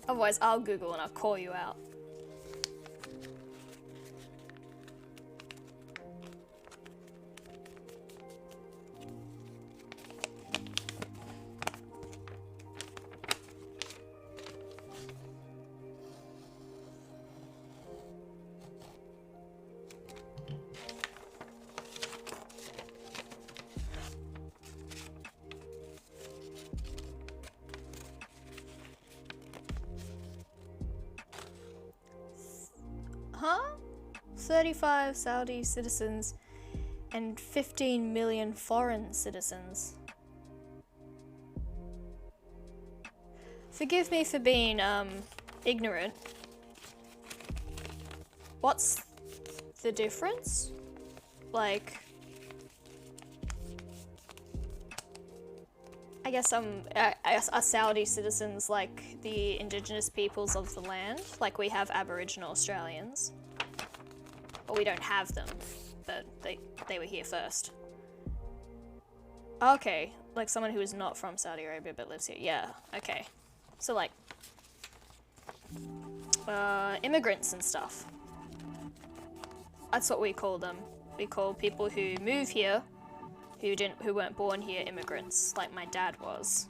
Otherwise I'll Google and I'll call you out. Huh? 35 Saudi citizens and 15 million foreign citizens. Forgive me for being ignorant. What's the difference? Like, I guess are Saudi citizens like the indigenous peoples of the land? Like we have Aboriginal Australians. But we don't have them, but they were here first. Okay, like someone who is not from Saudi Arabia but lives here. Yeah, okay. So like, immigrants and stuff. That's what we call them. We call people who move here, who weren't born here, immigrants, like my dad was.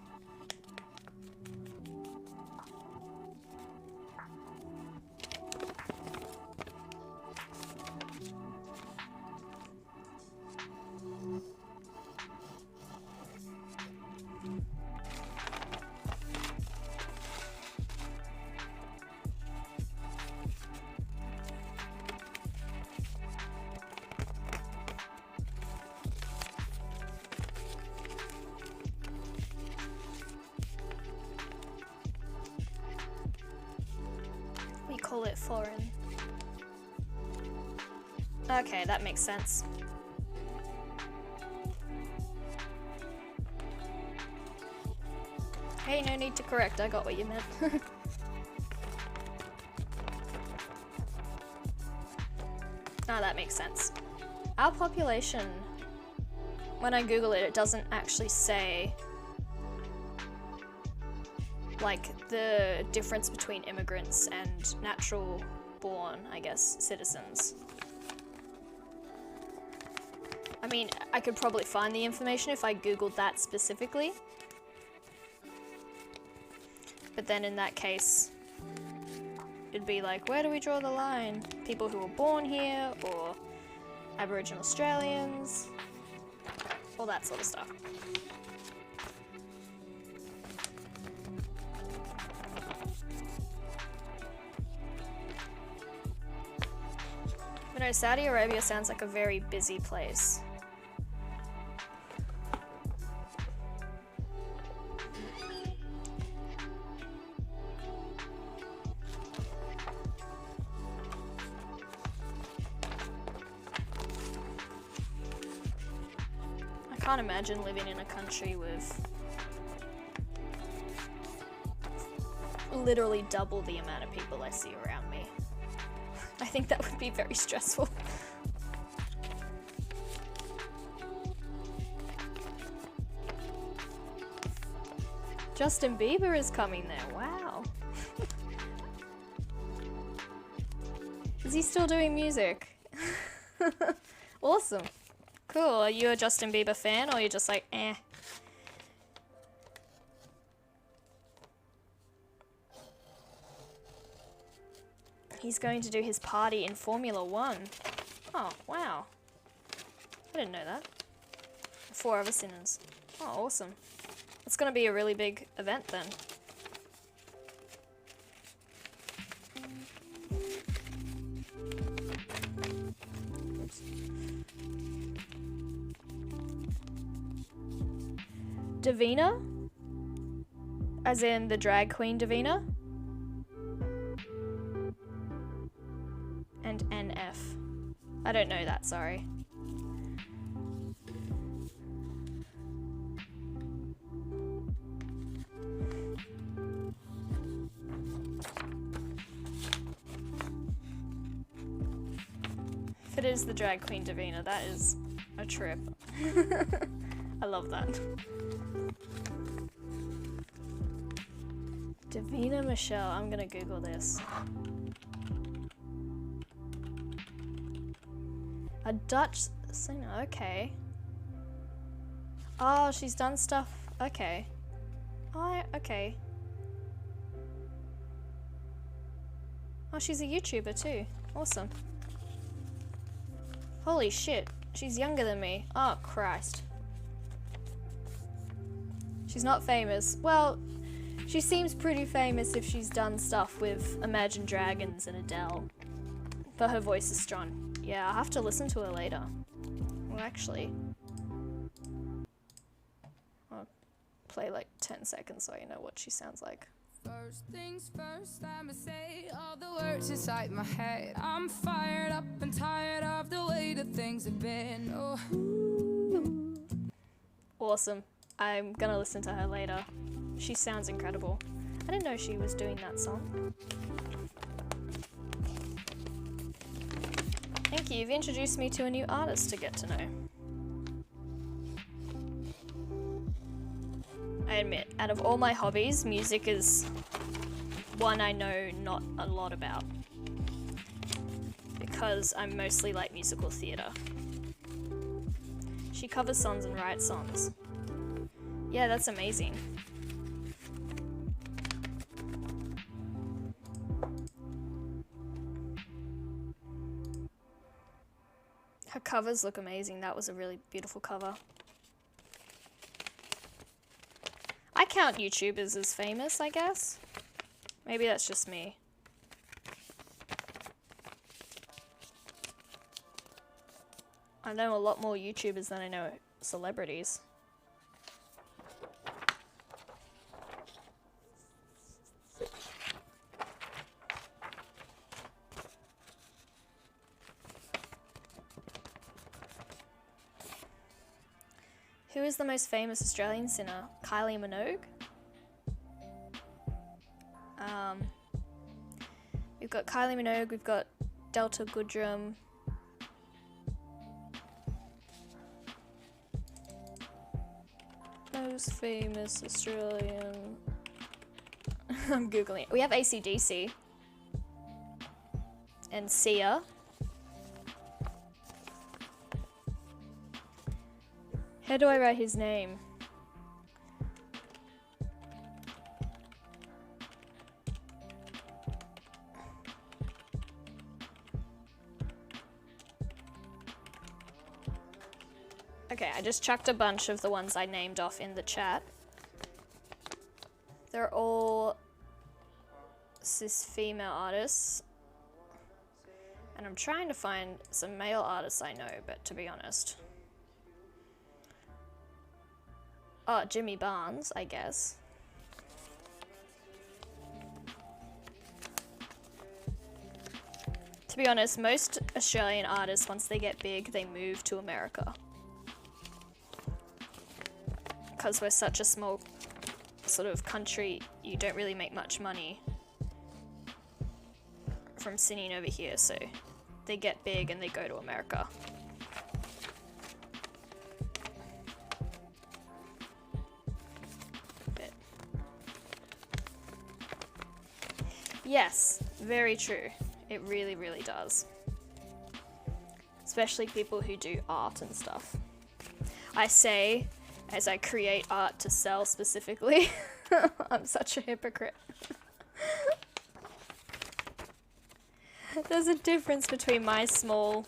Call it foreign. Okay, that makes sense. Hey, no need to correct, I got what you meant. Ah, that makes sense. Our population, when I Google it, it doesn't actually say like the difference between immigrants and natural born, I guess, citizens. I mean, I could probably find the information if I Googled that specifically. But then in that case, it'd be like, where do we draw the line? People who were born here, or Aboriginal Australians, all that sort of stuff. But no, Saudi Arabia sounds like a very busy place. I can't imagine living in a country with literally double the amount of people I see around me. I think that would be very stressful. Justin Bieber is coming there, wow. Is he still doing music? Awesome. Cool. Are you a Justin Bieber fan, or you're just like, eh? He's going to do his party in Formula 1. Oh, wow. I didn't know that. 4 other sinners. Oh, awesome. It's going to be a really big event then. Oops. Davina? As in the drag queen Davina? And NF. I don't know that, sorry. If it is the drag queen Davina, that is a trip. I love that. Davina Michelle, I'm gonna Google this. A Dutch singer, okay. Oh, she's done stuff, okay. Okay. Oh, she's a YouTuber too, awesome. Holy shit, she's younger than me. Oh, Christ. She's not famous. Well, she seems pretty famous if she's done stuff with Imagine Dragons and Adele. But her voice is strong. Yeah, I'll have to listen to her later. Well, actually, I'll play like 10 seconds so you know what she sounds like. First things first, I'ma say all the words inside my head. I'm fired up and tired of the way that things have been. Oh. Awesome. I'm gonna listen to her later. She sounds incredible. I didn't know she was doing that song. Thank you. You've introduced me to a new artist to get to know. I admit, out of all my hobbies, music is one I know not a lot about. Because I'm mostly like musical theatre. She covers songs and writes songs. Yeah, that's amazing. Her covers look amazing. That was a really beautiful cover. I count YouTubers as famous, I guess. Maybe that's just me. I know a lot more YouTubers than I know celebrities. Who is the most famous Australian singer? Kylie Minogue? We've got Kylie Minogue, we've got Delta Goodrum. Most famous Australian... I'm Googling it. We have AC/DC. And Sia. How do I write his name? Okay, I just chucked a bunch of the ones I named off in the chat. They're all cis female artists. And I'm trying to find some male artists I know, but to be honest. Oh, Jimmy Barnes, I guess. To be honest, most Australian artists, once they get big, they move to America. Because we're such a small sort of country, you don't really make much money from singing over here, so they get big and they go to America. Yes, very true. It really, really does. Especially people who do art and stuff. I say, as I create art to sell specifically, I'm such a hypocrite. There's a difference between my small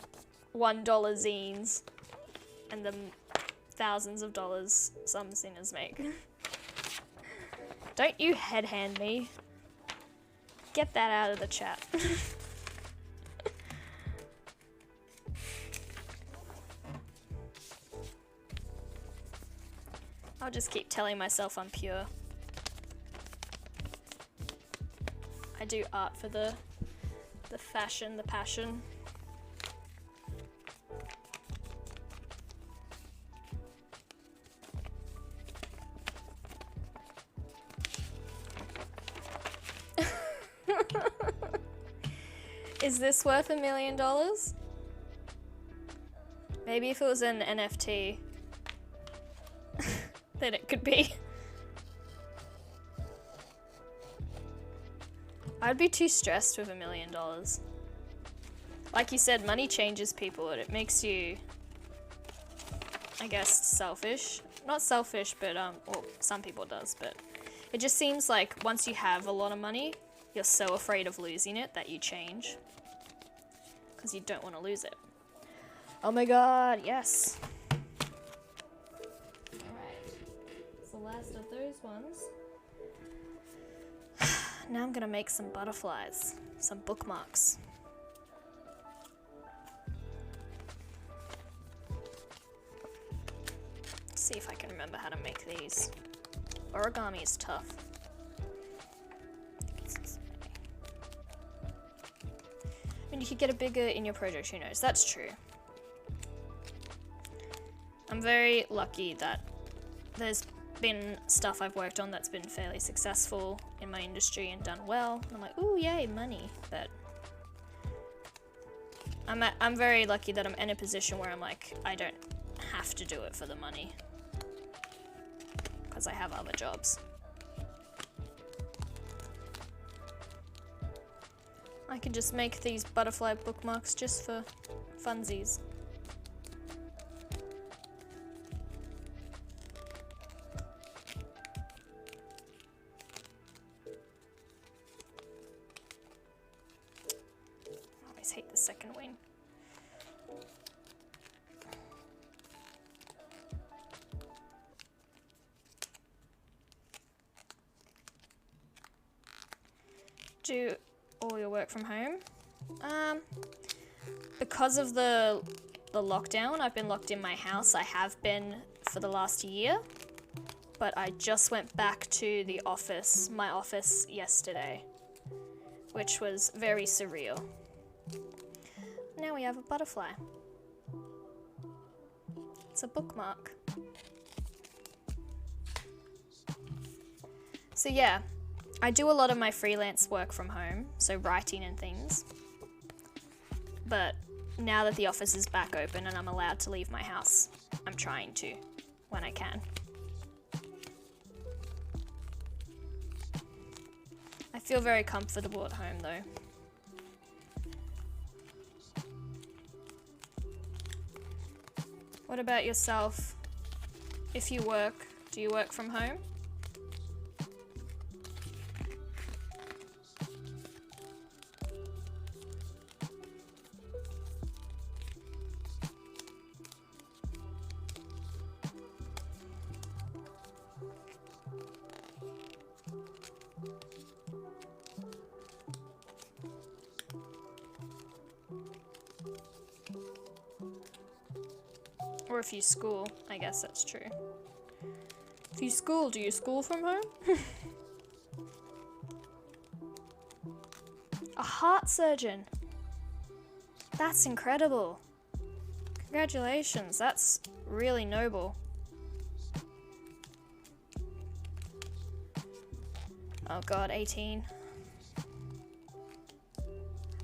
$1 zines and the thousands of dollars some sinners make. Don't you headhand me. Get that out of the chat. I'll just keep telling myself I'm pure. I do art for the fashion, the passion. Is this worth $1 million? Maybe if it was an NFT, then it could be. I'd be too stressed with $1 million. Like you said, money changes people and it makes you, I guess, selfish. Not selfish, but, well, some people does, but it just seems like once you have a lot of money, you're so afraid of losing it that you change. Because you don't want to lose it. Oh my god, yes. Alright, it's the last of those ones. Now I'm gonna make some butterflies, some bookmarks. See if I can remember how to make these. Origami is tough. I mean, you could get it bigger in your project, who knows? That's true. I'm very lucky that there's been stuff I've worked on that's been fairly successful in my industry and done well. And I'm like, ooh, yay, money. But I'm very lucky that I'm in a position where I'm like, I don't have to do it for the money. Because I have other jobs. I could just make these butterfly bookmarks just for funsies. I always hate the second wing. Do all your work from home? Because of the lockdown, I've been locked in my house. I have been for the last year, but I just went back to the office, my office yesterday, which was very surreal. Now we have a butterfly. It's a bookmark. So yeah, I do a lot of my freelance work from home, so writing and things. But now that the office is back open and I'm allowed to leave my house, I'm trying to, when I can. I feel very comfortable at home though. What about yourself? If you work, do you work from home? Or if you school, I guess that's true. If you school, do you school from home? A heart surgeon. That's incredible. Congratulations, that's really noble. Oh god, 18.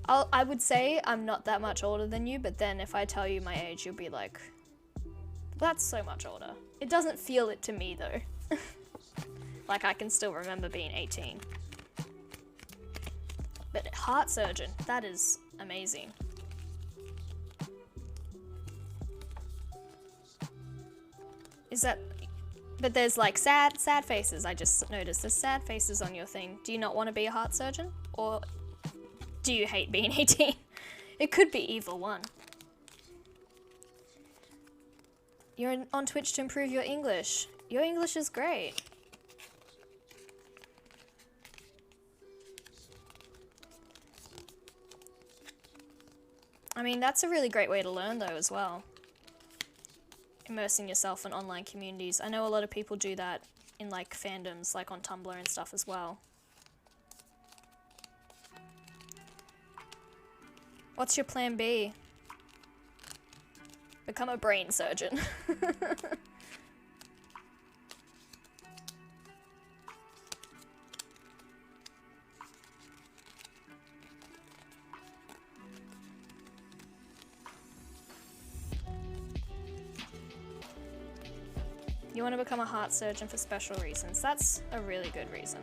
I would say I'm not that much older than you, but then if I tell you my age, you'll be like, that's so much older. It doesn't feel it to me though. Like I can still remember being 18. But heart surgeon. That is amazing. Is that... But there's like sad faces. I just noticed there's sad faces on your thing. Do you not want to be a heart surgeon? Or do you hate being 18? It could be either one. You're on Twitch to improve your English. Your English is great. I mean, that's a really great way to learn though as well. Immersing yourself in online communities. I know a lot of people do that in like fandoms, like on Tumblr and stuff as well. What's your plan B? Become a brain surgeon. You want to become a heart surgeon for special reasons. That's a really good reason.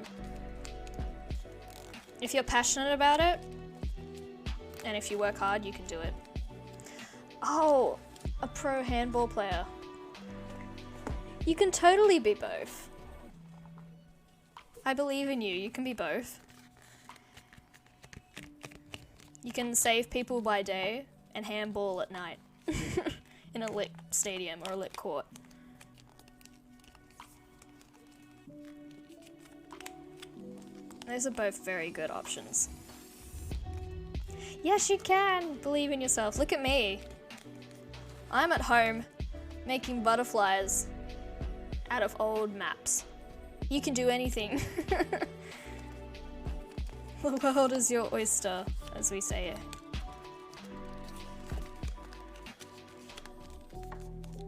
If you're passionate about it, and if you work hard, you can do it. Oh, a pro handball player. You can totally be both. I believe in you. You can be both. You can save people by day and handball at night in a lit stadium or a lit court. Those are both very good options. Yes, you can! Believe in yourself. Look at me. I'm at home making butterflies out of old maps. You can do anything. The world is your oyster, as we say it.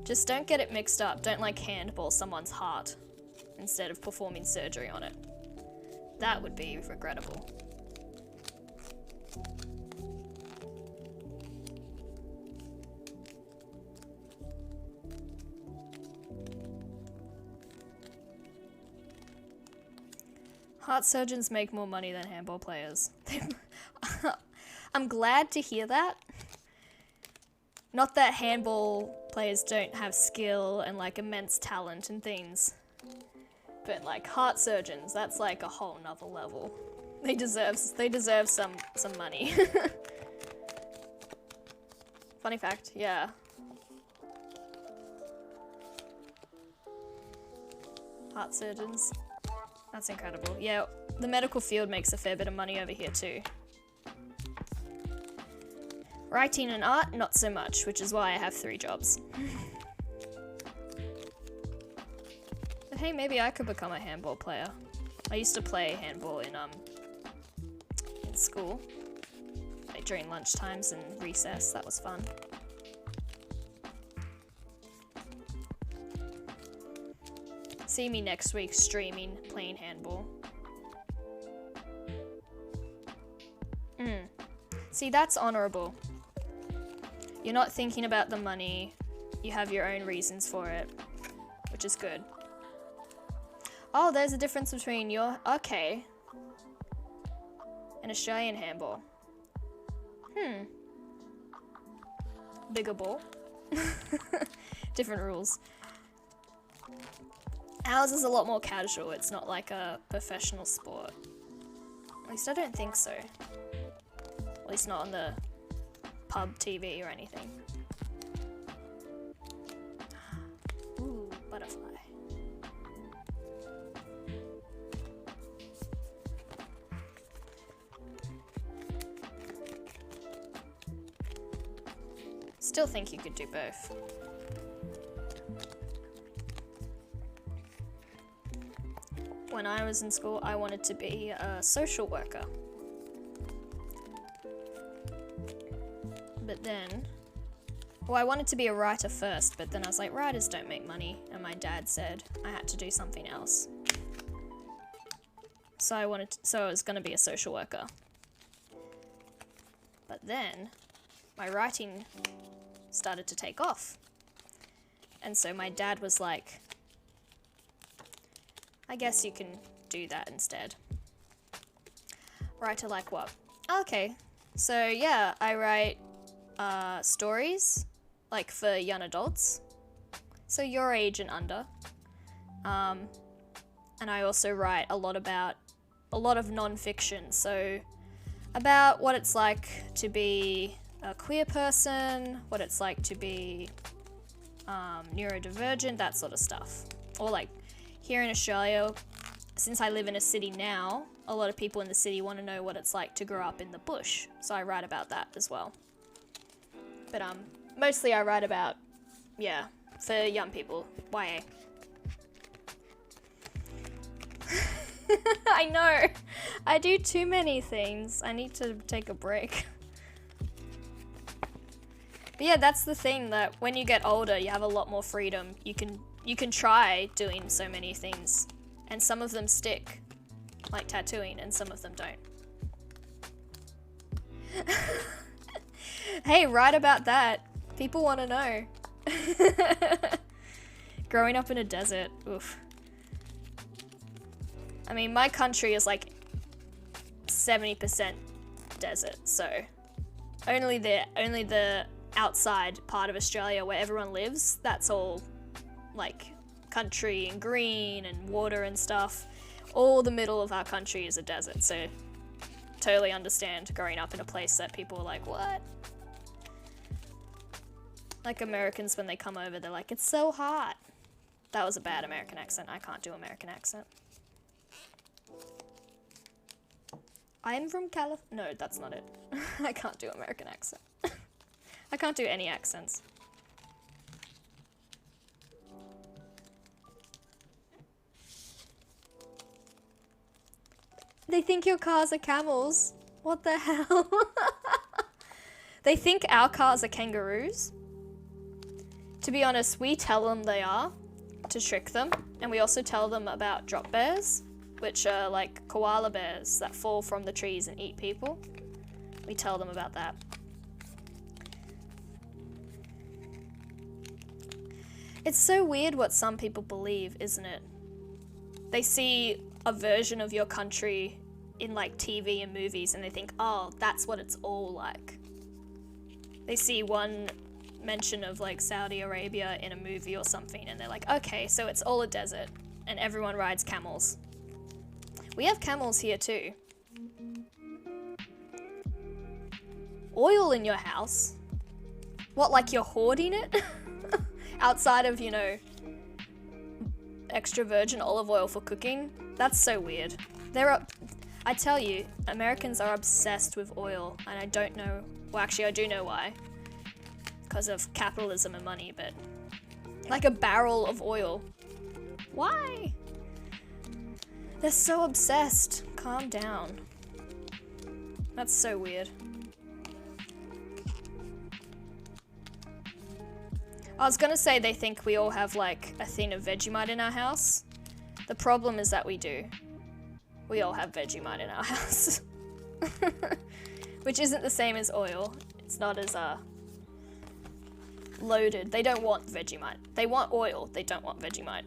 Just don't get it mixed up. Don't like handball someone's heart instead of performing surgery on it. That would be regrettable. Heart surgeons make more money than handball players. I'm glad to hear that. Not that handball players don't have skill and like immense talent and things. But like heart surgeons, that's like a whole nother level. They deserve some money. Funny fact, yeah. Heart surgeons. That's incredible. Yeah, the medical field makes a fair bit of money over here too. Writing and art, not so much, which is why I have 3 jobs. But hey, maybe I could become a handball player. I used to play handball in school, like during lunch times and recess. That was fun. See me next week streaming, playing handball. See, that's honorable. You're not thinking about the money. You have your own reasons for it, which is good. Oh, there's a difference between your... Okay. And Australian handball. Bigger ball. Different rules. Ours is a lot more casual. It's not like a professional sport. At least I don't think so. At least not on the pub TV or anything. Ooh, butterfly. Still think you could do both. When I was in school, I wanted to be a social worker. But then, well, I wanted to be a writer first, but then I was like, writers don't make money, and my dad said I had to do something else. So I was gonna be a social worker. But then, my writing started to take off. And so my dad was like, I guess you can do that instead. Writer like what? Okay, so yeah, I write stories, like for young adults, so your age and under. And I also write a lot of non-fiction, so about what it's like to be a queer person, what it's like to be neurodivergent, that sort of stuff. Or like here in Australia, since I live in a city now, a lot of people in the city want to know what it's like to grow up in the bush, so I write about that as well. But mostly I write about, yeah, for young people, YA. I know, I do too many things. I need to take a break. But yeah, that's the thing, that when you get older, you have a lot more freedom. You can try doing so many things, and some of them stick, like tattooing, and some of them don't. Hey, write about that. People want to know. Growing up in a desert, oof. I mean, my country is like 70% desert, so only the outside part of Australia where everyone lives, that's all like country and green and water and stuff. All the middle of our country is a desert, so totally understand growing up in a place that people are like, what? Like Americans, when they come over, they're like, it's so hot. That was a bad American accent. I can't do American accent. I'm from California. No, that's not it. I can't do American accent. I can't do any accents. They think your cars are camels. What the hell? They think our cars are kangaroos. To be honest, we tell them they are to trick them. And we also tell them about drop bears, which are like koala bears that fall from the trees and eat people. We tell them about that. It's so weird what some people believe, isn't it? They see a version of your country in like TV and movies and they think, oh, that's what it's all like. They see one mention of like Saudi Arabia in a movie or something and they're like, okay, so it's all a desert and everyone rides camels. We have camels here too. Oil in your house? What, like you're hoarding it? Outside of, you know, extra virgin olive oil for cooking? That's so weird. I tell you, Americans are obsessed with oil, and I don't know, well actually I do know why. Because of capitalism and money, but like a barrel of oil. Why? They're so obsessed. Calm down. That's so weird. I was gonna say they think we all have like a thing of Vegemite in our house. The problem is that we do. We all have Vegemite in our house. Which isn't the same as oil. It's not as loaded. They don't want Vegemite. They want oil, they don't want Vegemite.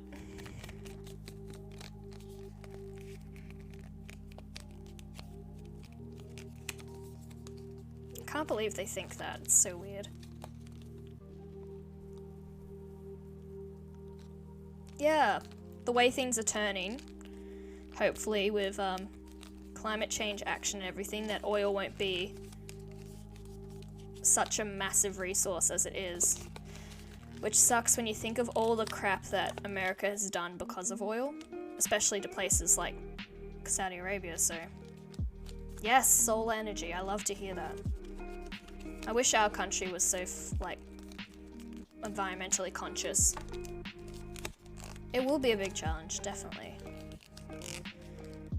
I can't believe they think that. It's so weird. Yeah, the way things are turning, hopefully with climate change action and everything, that oil won't be such a massive resource as it is. Which sucks when you think of all the crap that America has done because of oil, especially to places like Saudi Arabia, so yes, solar energy, I love to hear that. I wish our country was so like environmentally conscious. It will be a big challenge, definitely.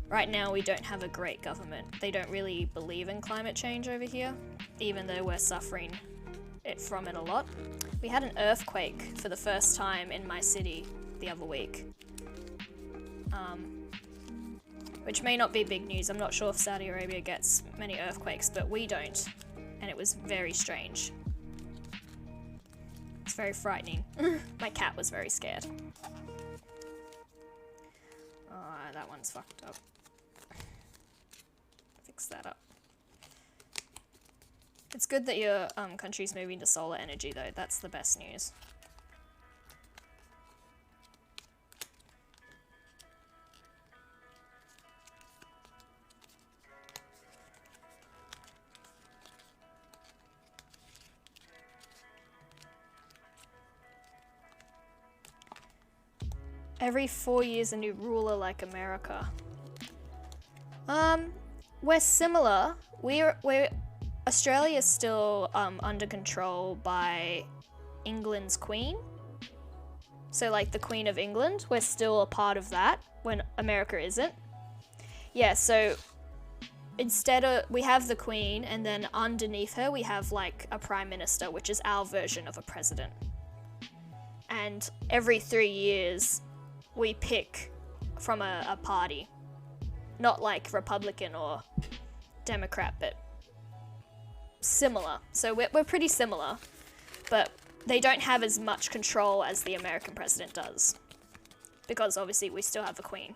Right now we don't have a great government. They don't really believe in climate change over here, even though we're suffering from it a lot. We had an earthquake for the first time in my city the other week. Which may not be big news. I'm not sure if Saudi Arabia gets many earthquakes, but we don't. And it was very strange. It's very frightening. My cat was very scared. Oh, that one's fucked up. Fix that up. It's good that your country's moving to solar energy though, that's the best news. Every 4 years a new ruler like America. We're similar. We're Australia's still under control by England's Queen. So like the Queen of England, we're still a part of that when America isn't. Yeah, so we have the Queen, and then underneath her we have like a Prime Minister, which is our version of a president. And every 3 years we pick from a party. Not like Republican or Democrat, but similar. So we're pretty similar, but they don't have as much control as the American president does. Because obviously we still have a queen.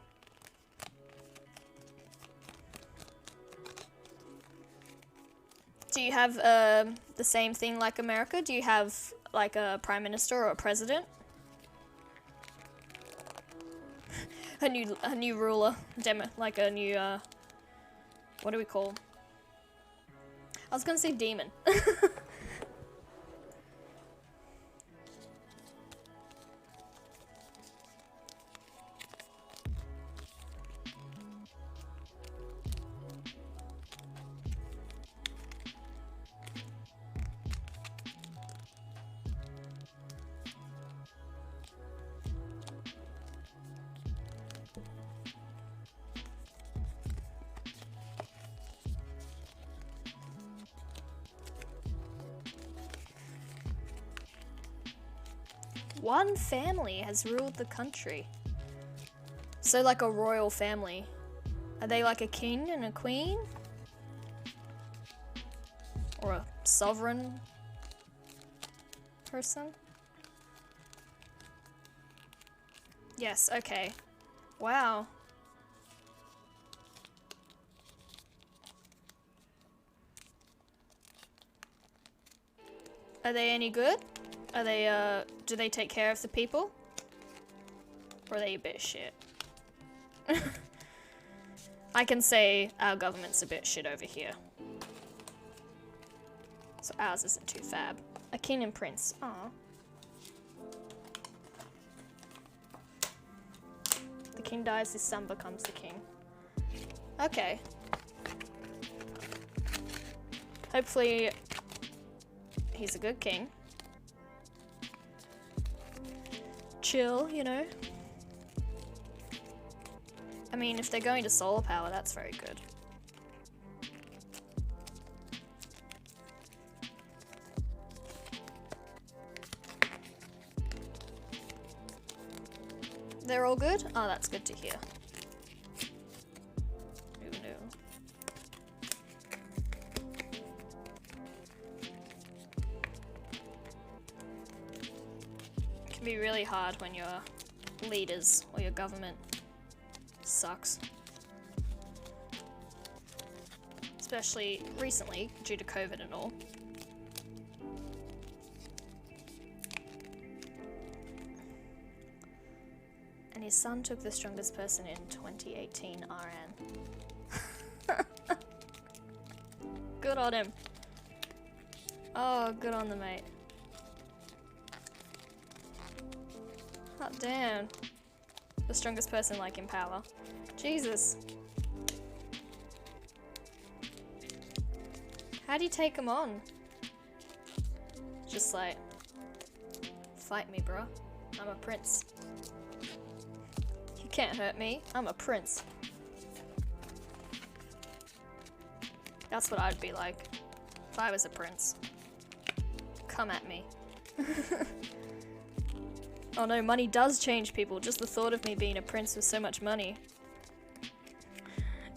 Do you have the same thing like America? Do you have like a prime minister or a president? a new ruler, like a new what do we call? I was gonna say demon. One family has ruled the country. So like a royal family. Are they like a king and a queen? Or a sovereign person? Yes, okay. Wow. Are they any good? Are they, do they take care of the people? Or are they a bit of shit? I can say our government's a bit shit over here. So ours isn't too fab. A king and prince. Aww. The king dies, his son becomes the king. Okay. Hopefully he's a good king. Chill, you know. I mean, if they're going to solar power, that's very good. They're all good? Oh, that's good to hear. Who knew? It can be really hard when your leaders or your government sucks. Especially recently, due to COVID and all. And his son took the strongest person in 2018 RN. Good on him. Oh, good on the mate. Oh, damn. The strongest person, like, in power. Jesus. How do you take him on? Just like, fight me, bro. I'm a prince. You can't hurt me. I'm a prince. That's what I'd be like if I was a prince. Come at me. Oh no, money does change people. Just the thought of me being a prince with so much money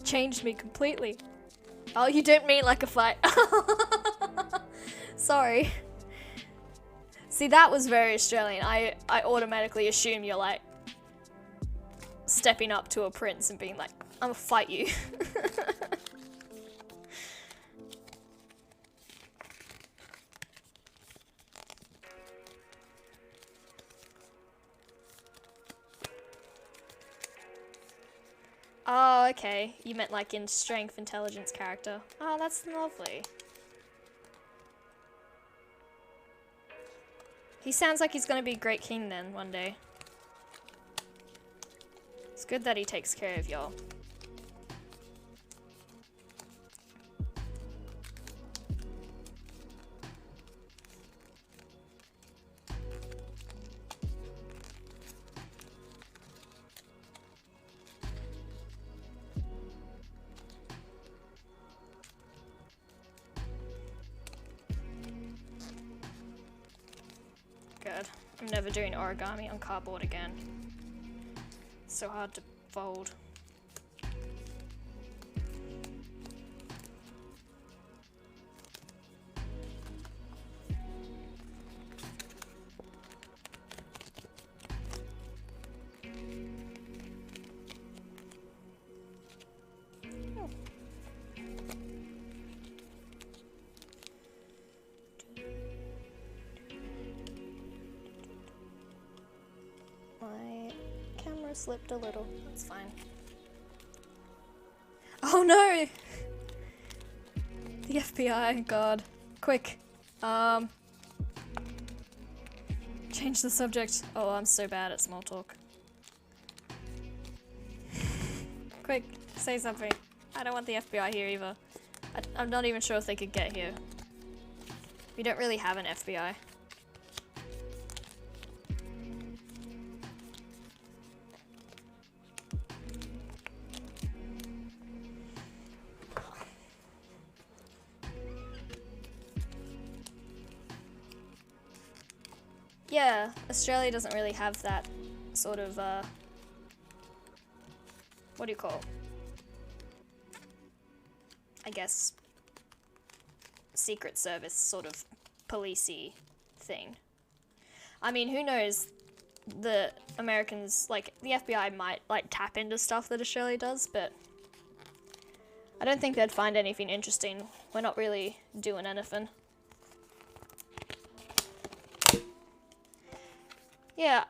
changed me completely. Oh, you don't mean like a fight. Sorry. See, that was very Australian. I automatically assume you're like stepping up to a prince and being like, I'm gonna fight you. Oh, okay. You meant like in strength, intelligence, character. Oh, that's lovely. He sounds like he's gonna be a great king then, one day. It's good that he takes care of y'all. Good. I'm never doing origami on cardboard again. It's so hard to fold. My camera slipped a little. That's fine. Oh no! The FBI, God. Quick. Change the subject. Oh, I'm so bad at small talk. Quick, say something. I don't want the FBI here either. I'm not even sure if they could get here. We don't really have an FBI. Yeah, Australia doesn't really have that sort of, what do you call it? I guess, Secret Service sort of policey thing. I mean, who knows, the Americans, like, the FBI might, like, tap into stuff that Australia does, but I don't think they'd find anything interesting. We're not really doing anything. Yeah,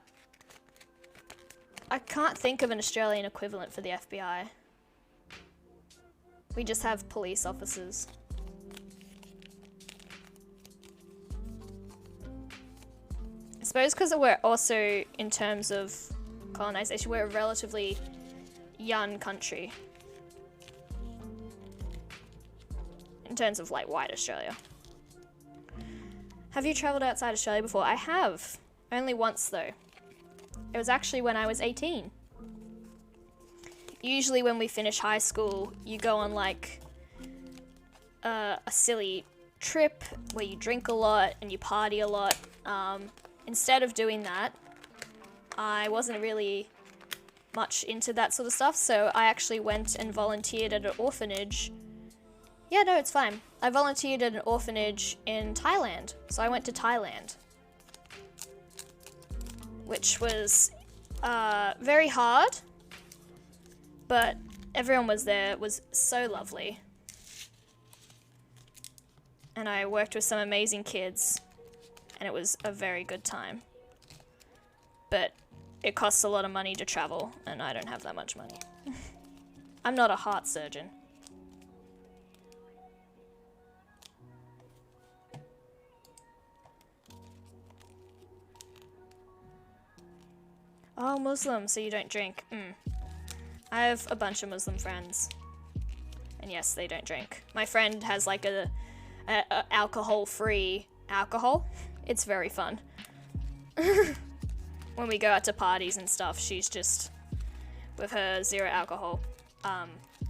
I can't think of an Australian equivalent for the FBI. We just have police officers. I suppose because we're also, in terms of colonization, we're a relatively young country. In terms of, like, white Australia. Have you travelled outside Australia before? I have. Only once, though. It was actually when I was 18. Usually when we finish high school, you go on, like, a silly trip where you drink a lot and you party a lot. Instead of doing that, I wasn't really much into that sort of stuff, so I actually went and volunteered at an orphanage. Yeah, no, it's fine. I volunteered at an orphanage in Thailand, so I went to Thailand. Which was very hard, but everyone was there. It was so lovely. And I worked with some amazing kids, and it was a very good time. But it costs a lot of money to travel, and I don't have that much money. I'm not a heart surgeon. Oh, Muslim, so you don't drink. I have a bunch of Muslim friends. And yes, they don't drink. My friend has like a alcohol-free alcohol. It's very fun. When we go out to parties and stuff, she's just with her zero alcohol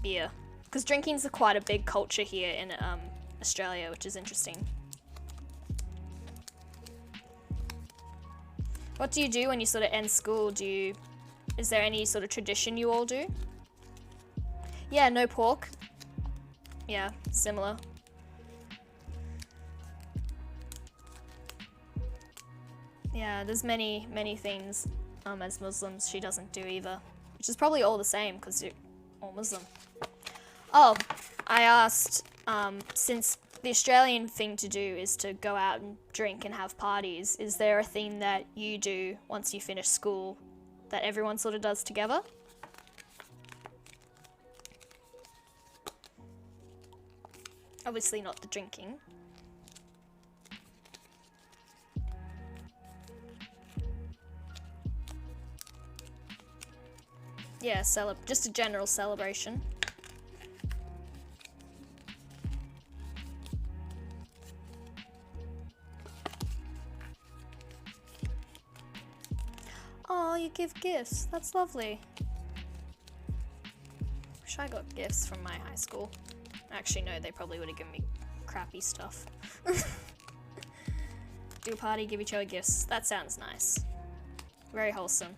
beer. Because drinking's quite a big culture here in Australia, which is interesting. What do you do when you sort of end school? Is there any sort of tradition you all do? Yeah, no pork. Yeah, similar. Yeah, there's many things as Muslims she doesn't do either. Which is probably all the same because you're all Muslim. Oh, I asked, since the Australian thing to do is to go out and drink and have parties, is there a thing that you do once you finish school that everyone sort of does together? Obviously not the drinking. Yeah, just a general celebration. Oh, you give gifts. That's lovely. Wish I got gifts from my high school. Actually, no, they probably would have given me crappy stuff. Do a party, give each other gifts. That sounds nice. Very wholesome.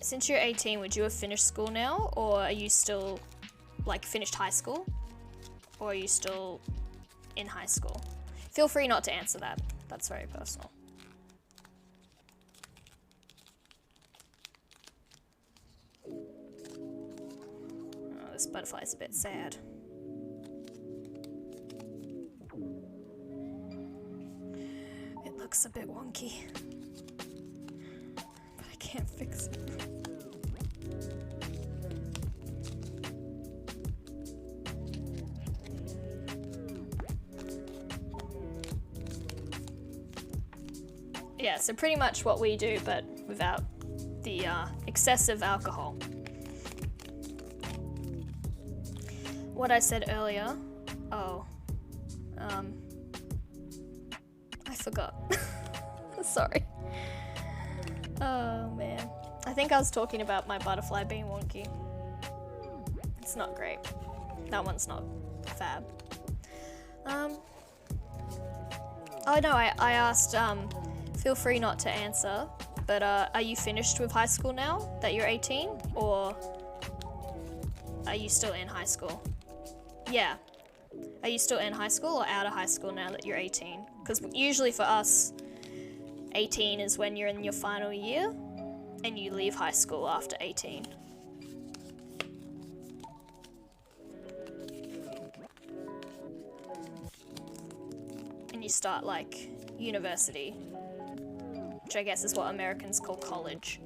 Since you're 18, would you have finished school now? Or are you still, like, finished high school? Or are you still in high school? Feel free not to answer that. That's very personal. Oh, this butterfly's a bit sad. It looks a bit wonky. But I can't fix it. Yeah, so pretty much what we do, but without the excessive alcohol. What I said earlier, I forgot. Sorry. Oh man. I think I was talking about my butterfly being wonky. It's not great. That one's not fab. Oh no, I asked, feel free not to answer, but are you finished with high school now that you're 18, or are you still in high school? Yeah. Are you still in high school or out of high school now that you're 18? Because usually for us, 18 is when you're in your final year, and you leave high school after 18. And you start, like, university, which I guess is what Americans call college.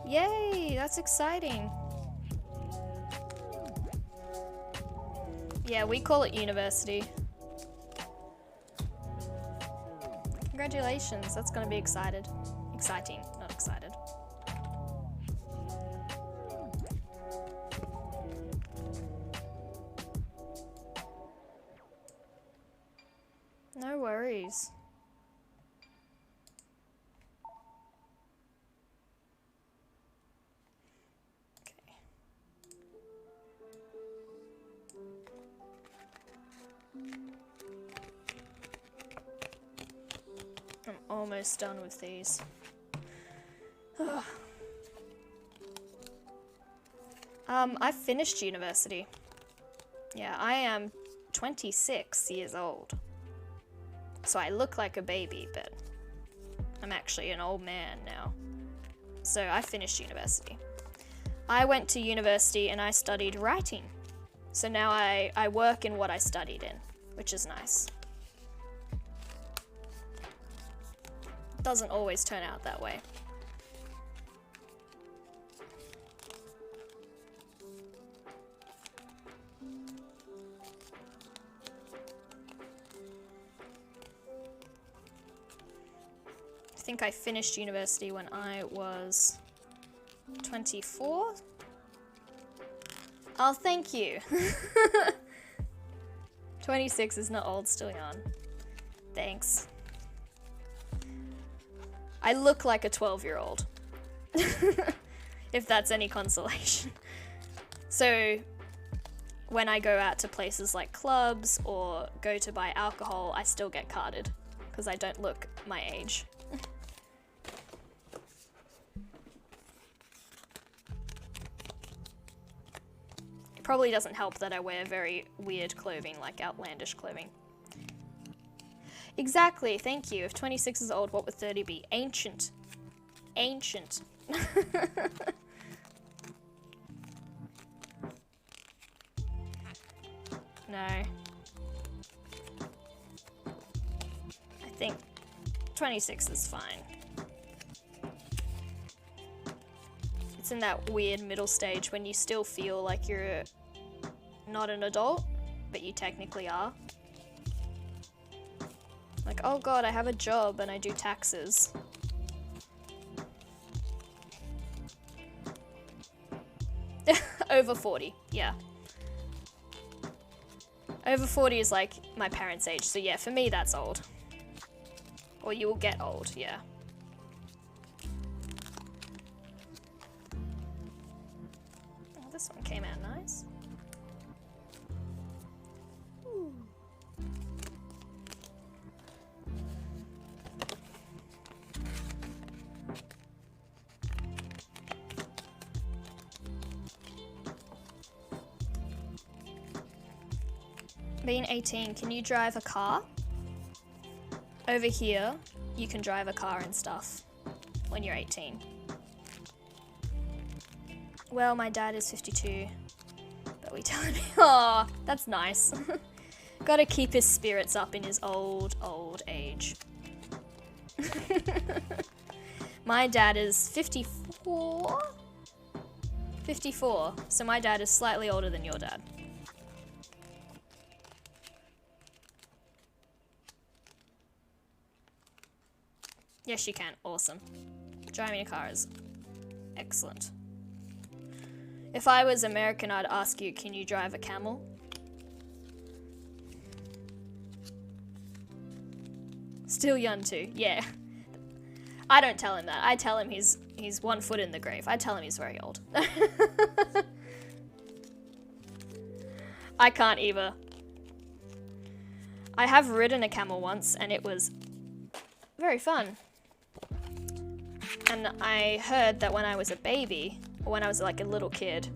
Yay, that's exciting. Yeah, we call it university. Congratulations, that's gonna be exciting, not excited. No worries. I'm almost done with these. I finished university. Yeah, I am 26 years old. So I look like a baby, but I'm actually an old man now. So I finished university. I went to university and I studied writing. So now I work in what I studied in, which is nice. Doesn't always turn out that way. I think I finished university when I was 24. Oh, thank you. 26 is not old, still young. Thanks. I look like a 12-year-old, if that's any consolation. So when I go out to places like clubs or go to buy alcohol, I still get carded because I don't look my age. It probably doesn't help that I wear very weird clothing, like outlandish clothing. Exactly, thank you. If 26 is old, what would 30 be? Ancient. Ancient. know. I think 26 is fine. It's in that weird middle stage when you still feel like you're not an adult, but you technically are. Like, oh god, I have a job and I do taxes. Over 40, yeah. Over 40 is like my parents' age, so yeah, for me that's old. Or you will get old, yeah. Oh, this one came out nice. Ooh. Being 18, can you drive a car? Over here, you can drive a car and stuff when you're 18. Well, my dad is 52, but we tell him, oh, that's nice. Gotta keep his spirits up in his old age. My dad is 54? 54, so my dad is slightly older than your dad. Yes, you can. Awesome. Driving a car is excellent. If I was American, I'd ask you, can you drive a camel? Still young too, yeah. I don't tell him that. I tell him he's 1 foot in the grave. I tell him he's very old. I can't either. I have ridden a camel once and it was very fun. And I heard that when I was a baby, or when I was like a little kid,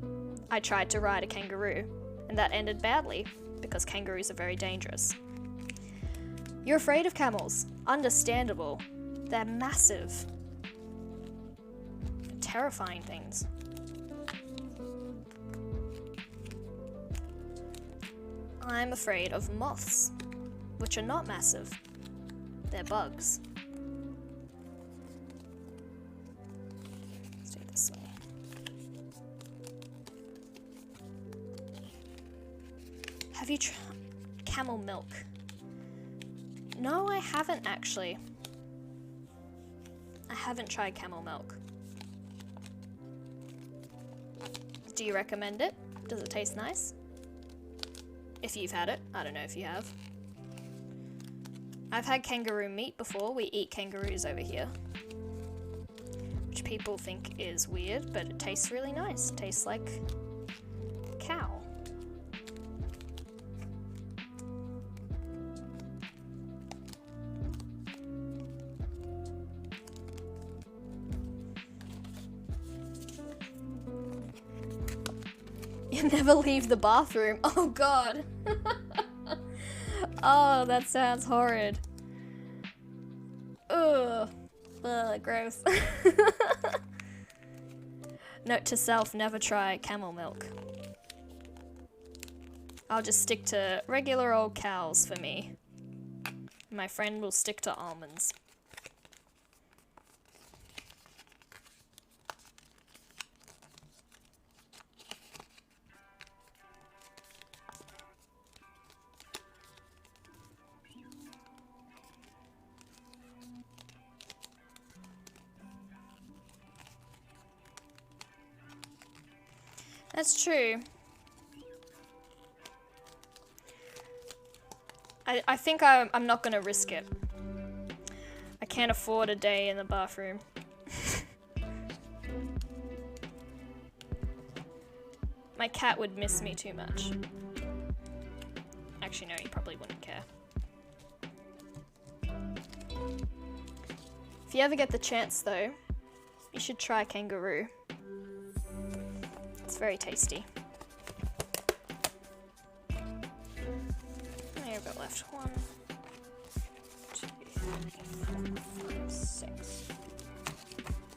I tried to ride a kangaroo, and that ended badly, because kangaroos are very dangerous. You're afraid of camels. Understandable. They're massive. Terrifying things. I'm afraid of moths, which are not massive. They're bugs. Let's do it this way. Have you tried camel milk? No, I haven't actually. I haven't tried camel milk. Do you recommend it? Does it taste nice? If you've had it. I don't know if you have. I've had kangaroo meat before. We eat kangaroos over here. Which people think is weird, but it tastes really nice. It tastes like a cow. You never leave the bathroom. Oh god. Oh, that sounds horrid. Ugh. Ugh, gross. Note to self, never try camel milk. I'll just stick to regular old cows for me. My friend will stick to almonds. That's true. I think I'm not gonna risk it. I can't afford a day in the bathroom. My cat would miss me too much. Actually, no, he probably wouldn't care. If you ever get the chance though, you should try kangaroo. It's very tasty. How many have got left? 1, 2, 3, 4, 5, 6.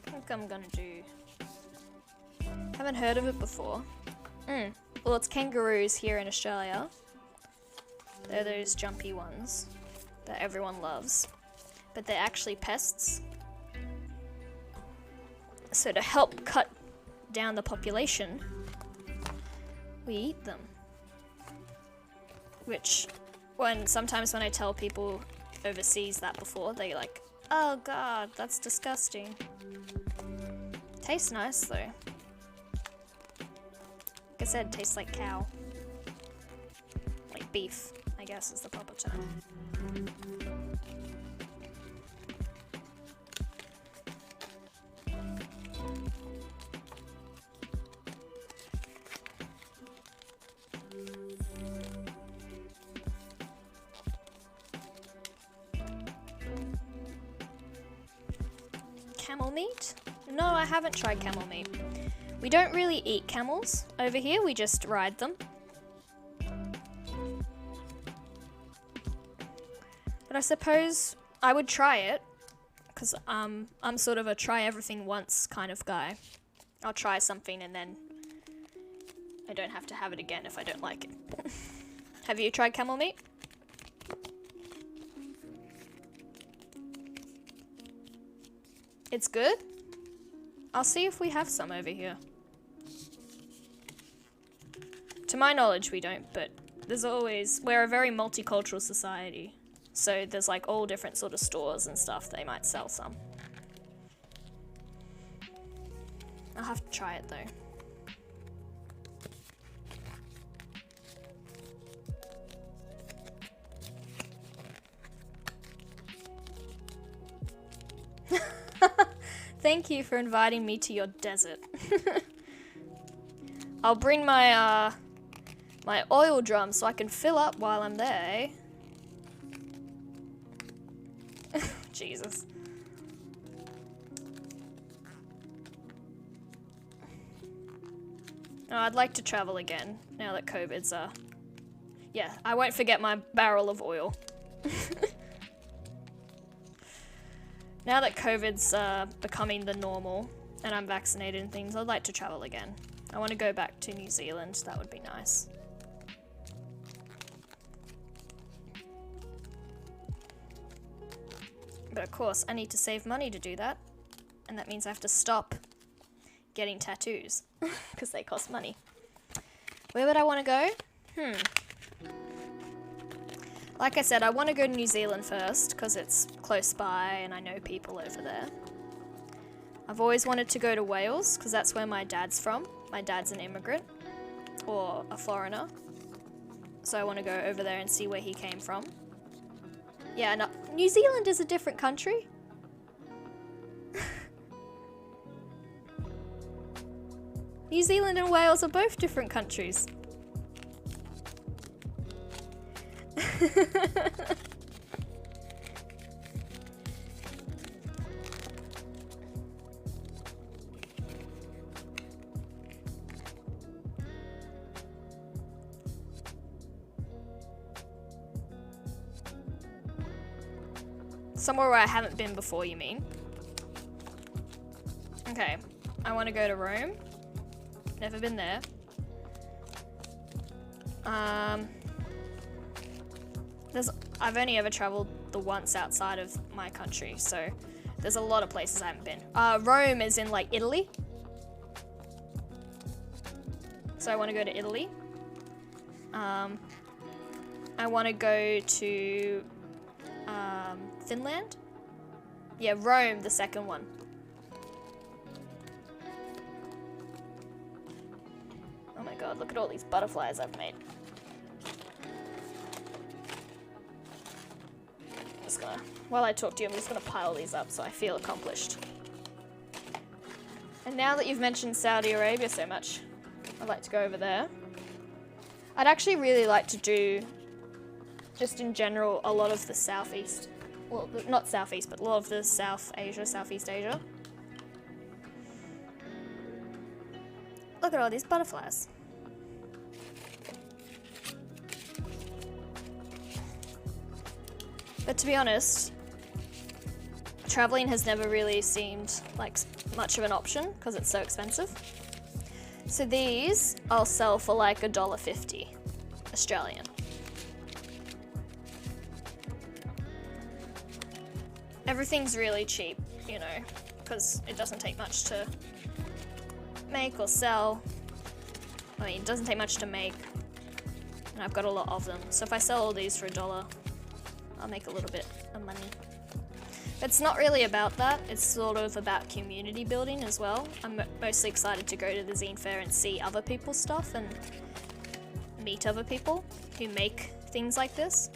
I think I'm gonna do... Haven't heard of it before. Well, it's kangaroos here in Australia. They're those jumpy ones that everyone loves, but they're actually pests. So to help cut down the population, we eat them. Which, sometimes when I tell people overseas that before, they're like, oh god, that's disgusting. Tastes nice though. Like I said, tastes like cow. Like beef, I guess is the proper term. Camel meat? No, I haven't tried camel meat. We don't really eat camels over here, we just ride them. But I suppose I would try it, because I'm sort of a try everything once kind of guy. I'll try something and then I don't have to have it again if I don't like it. Have you tried camel meat? It's good? I'll see if we have some over here. To my knowledge, we don't, but we're a very multicultural society. So there's like all different sort of stores and stuff, they might sell some. I'll have to try it though. Thank you for inviting me to your desert. I'll bring my my oil drum so I can fill up while I'm there. Jesus. Oh, I'd like to travel again now that COVID's yeah, I won't forget my barrel of oil. Now that COVID's becoming the normal and I'm vaccinated and things, I'd like to travel again. I want to go back to New Zealand, that would be nice. But of course, I need to save money to do that. And that means I have to stop getting tattoos, because they cost money. Where would I want to go? Like I said, I want to go to New Zealand first, because it's close by and I know people over there. I've always wanted to go to Wales, because that's where my dad's from. My dad's an immigrant, or a foreigner. So I want to go over there and see where he came from. Yeah, no, New Zealand is a different country. New Zealand and Wales are both different countries. Somewhere where I haven't been before, you mean? Okay, I want to go to Rome. Never been there. I've only ever traveled the once outside of my country, so there's a lot of places I haven't been. Rome is in like Italy. So I want to go to Italy. I want to go to Finland. Yeah, Rome, the second one. Oh my god, look at all these butterflies I've made. While I talk to you, I'm just gonna pile these up so I feel accomplished. And now that you've mentioned Saudi Arabia so much, I'd like to go over there. I'd actually really like to do, just in general, a lot of the Southeast. Well, not Southeast, but a lot of the South Asia, Southeast Asia. Look at all these butterflies. But to be honest, traveling has never really seemed like much of an option because it's so expensive. So these I'll sell for like $1.50 Australian. Everything's really cheap, you know, because it doesn't take much to make or sell. I mean, it doesn't take much to make, and I've got a lot of them. So if I sell all these for $1, I'll make a little bit of money. But it's not really about that, it's sort of about community building as well. I'm mostly excited to go to the zine fair and see other people's stuff and meet other people who make things like this.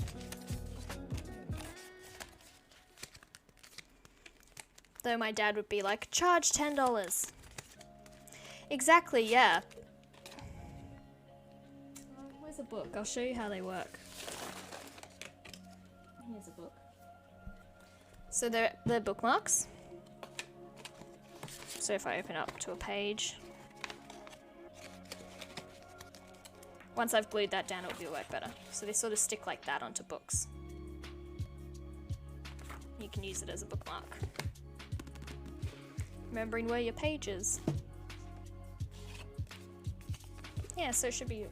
Though my dad would be like, charge $10. Exactly, yeah. Where's a book? I'll show you how they work. Here's a book. So they're bookmarks. So if I open up to a page, once I've glued that down, it'll work better. So they sort of stick like that onto books. You can use it as a bookmark. Remembering where your page is. Yeah, so it should be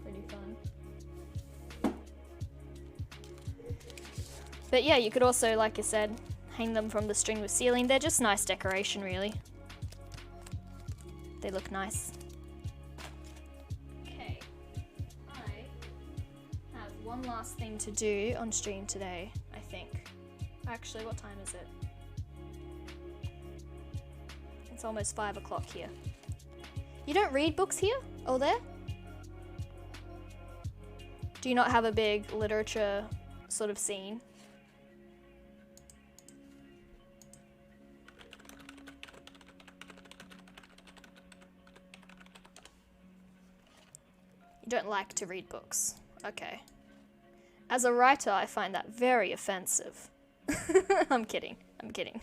pretty fun. But yeah, you could also, like I said, hang them from the string with ceiling. They're just nice decoration, really. They look nice. Okay, I have one last thing to do on stream today, I think. Actually, what time is it? It's almost 5 o'clock here. You don't read books here or there? Do you not have a big literature sort of scene? You don't like to read books. Okay. As a writer, I find that very offensive. I'm kidding. I'm kidding.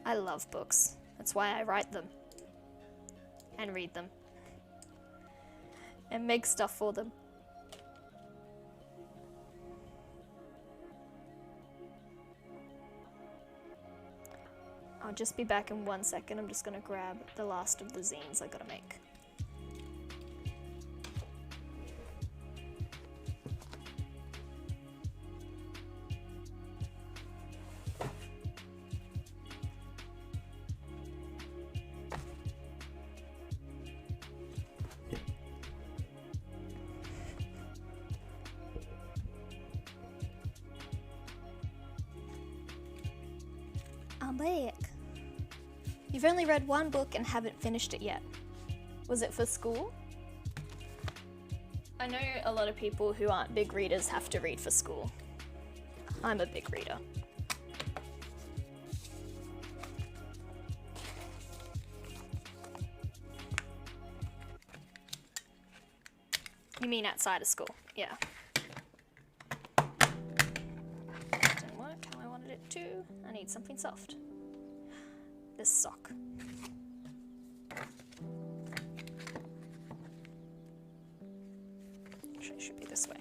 I love books. That's why I write them. And read them. And make stuff for them. I'll just be back in 1 second. I'm just gonna grab the last of the zines I gotta make. I'm back. You've only read one book and haven't finished it yet. Was it for school? I know a lot of people who aren't big readers have to read for school. I'm a big reader. You mean outside of school? Yeah. Didn't work how I wanted it to. I need something soft. This sock. Actually, it should be this way.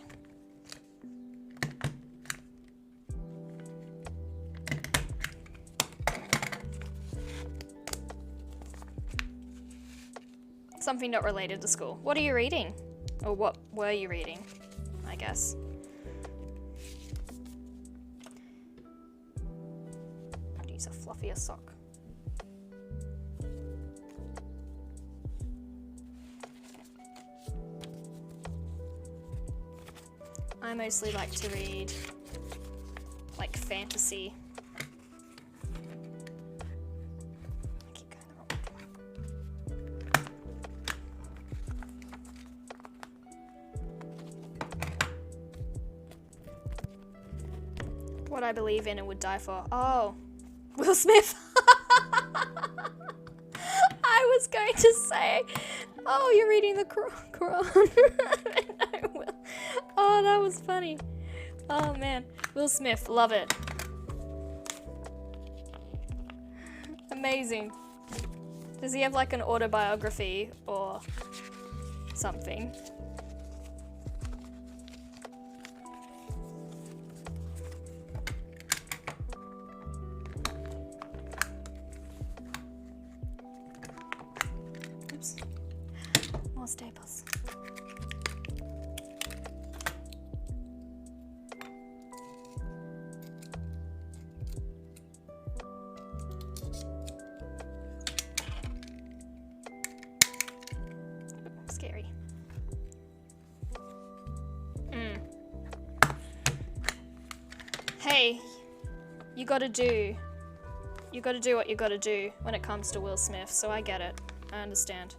Something not related to school. What are you reading? Or what were you reading, I guess? I'd use a fluffier sock. I mostly like to read like fantasy. I keep going the wrong way. What I believe in and would die for. Oh, Will Smith. I was going to say, oh, you're reading the Quran. No, Will. Oh, that was funny. Oh man, Will Smith, love it. Amazing. Does he have like an autobiography or something? Oops. More staples. scary. Hey, you gotta do what you gotta do when it comes to Will Smith, so I get it. I understand.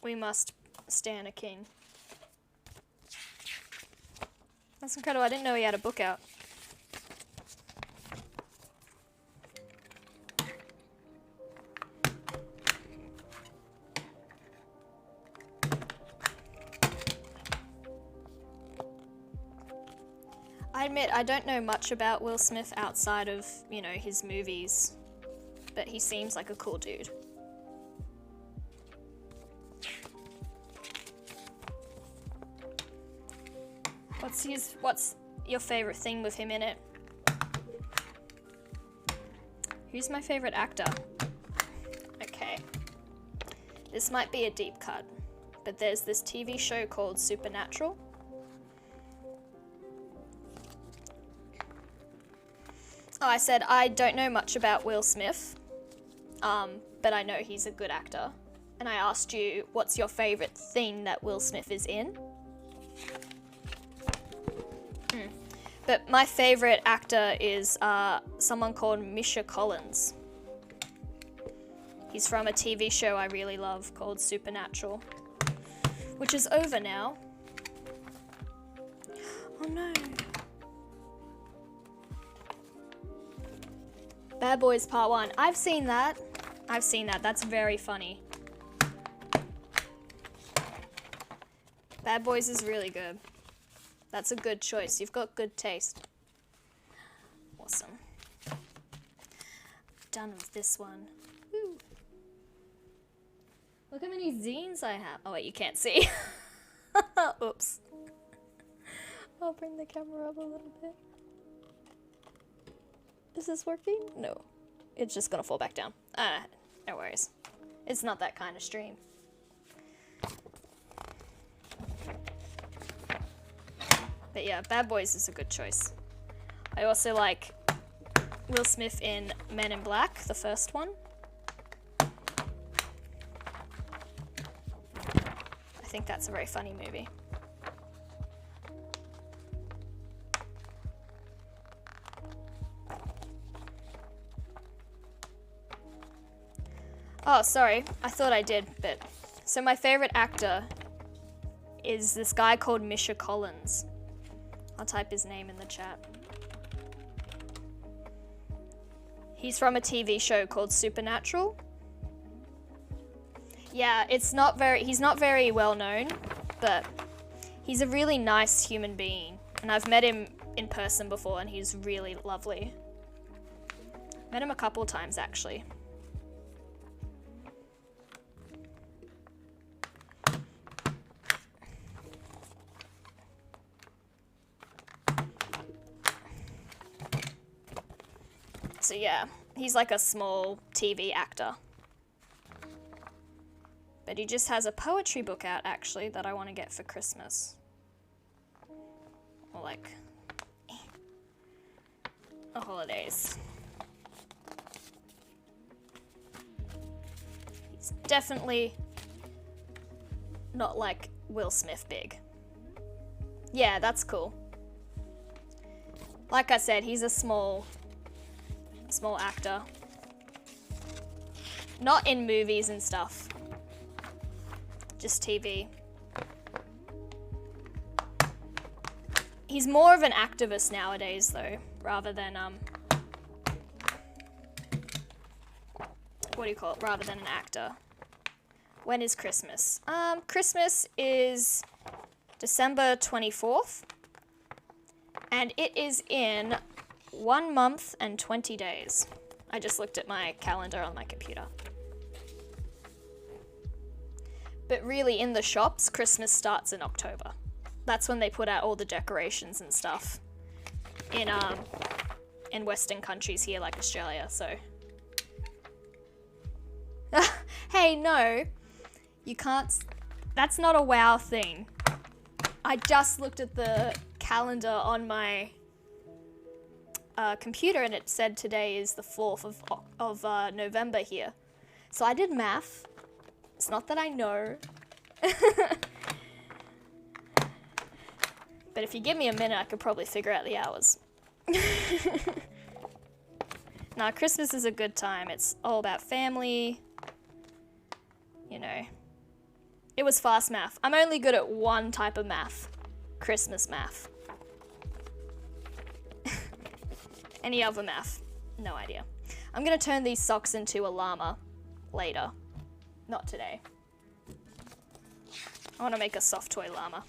We must stan a king. That's incredible. I didn't know he had a book out. I admit, I don't know much about Will Smith outside of, you know, his movies, but he seems like a cool dude. What's your favorite thing with him in it? Who's my favorite actor? Okay. This might be a deep cut, but there's this TV show called Supernatural. Oh, I said I don't know much about Will Smith, but I know he's a good actor. And I asked you, what's your favorite thing that Will Smith is in? But my favorite actor is someone called Misha Collins. He's from a TV show I really love called Supernatural, which is over now. Oh no. Bad Boys Part 1. I've seen that. That's very funny. Bad Boys is really good. That's a good choice. You've got good taste. Awesome. Done with this one. Woo. Look how many zines I have. Oh wait, you can't see. Oops. I'll bring the camera up a little bit. Is this working? No. It's just gonna fall back down. No worries. It's not that kind of stream. But yeah, Bad Boys is a good choice. I also like Will Smith in Men in Black, the first one. I think that's a very funny movie. Oh, sorry. I thought I did, but... So my favorite actor is this guy called Misha Collins. I'll type his name in the chat. He's from a TV show called Supernatural. Yeah, he's not very well known, but he's a really nice human being. And I've met him in person before and he's really lovely. Met him a couple times actually. So yeah, he's like a small TV actor. But he just has a poetry book out actually that I want to get for Christmas. Or like the holidays. He's definitely not like Will Smith big. Yeah, that's cool. Like I said, he's a small actor. Not in movies and stuff. Just TV. He's more of an activist nowadays though, rather than what do you call it? Rather than an actor. When is Christmas? Christmas is December 24th. And it is in 1 month and 20 days. I just looked at my calendar on my computer. But really, in the shops, Christmas starts in October. That's when they put out all the decorations and stuff. In Western countries here, like Australia, so. Hey, no. You can't... That's not a WoW thing. I just looked at the calendar on my computer and it said today is the 4th of November here. So I did math It's not that I know. But if you give me a minute, I could probably figure out the hours. Nah, Christmas is a good time. It's all about family. You know. It was fast math. I'm only good at one type of math. Christmas math. Any other math? No idea. I'm gonna turn these socks into a llama later. Not today. I wanna make a soft toy llama.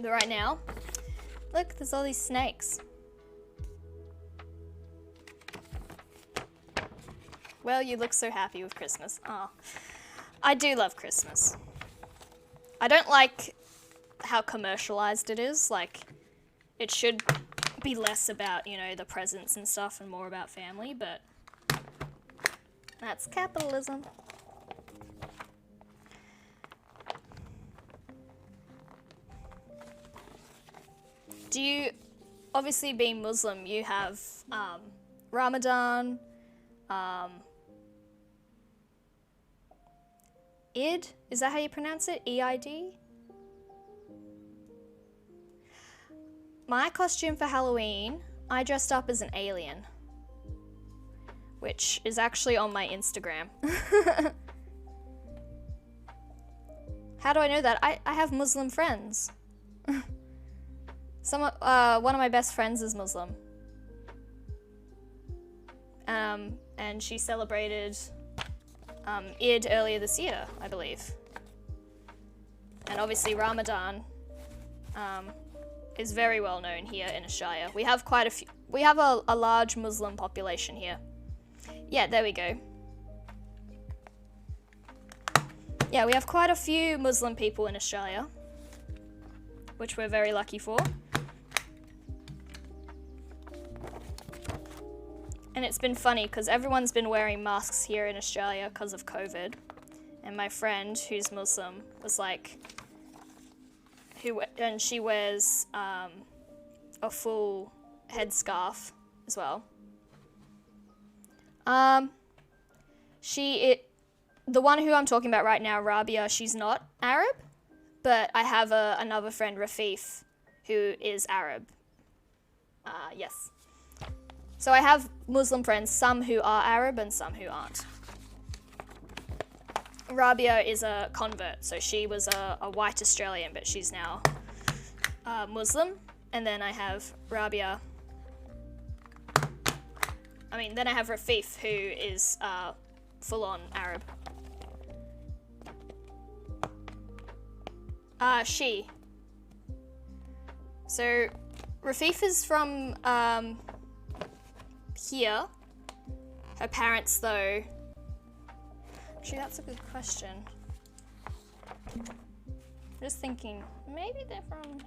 But right now, look, there's all these snakes. Well, you look so happy with Christmas. Oh, I do love Christmas. I don't like how commercialized it is. Like, it should be less about, you know, the presents and stuff and more about family, but that's capitalism. Do you, obviously being Muslim, you have Ramadan, Eid? Is that how you pronounce it? E-I-D? My costume for Halloween, I dressed up as an alien, which is actually on my Instagram. How do I know that? I have Muslim friends. One of my best friends is Muslim. And she celebrated Eid earlier this year, I believe. And obviously Ramadan is very well known here in Australia. We have quite a few, we have a large Muslim population here. Yeah, there we go. Yeah, we have quite a few Muslim people in Australia, which we're very lucky for. And it's been funny because everyone's been wearing masks here in Australia because of COVID. And my friend, who's Muslim, was like, and she wears a full headscarf as well. The one who I'm talking about right now, Rabia, she's not Arab, but I have another friend, Rafif, who is Arab. Yes. So I have Muslim friends, some who are Arab and some who aren't. Rabia is a convert, so she was a white Australian, but she's now Muslim. And then I have Rabia. Then I have Rafif, who is full-on Arab. She. So Rafif is from here. Her parents, though. Actually, that's a good question. I'm just thinking, maybe they're from.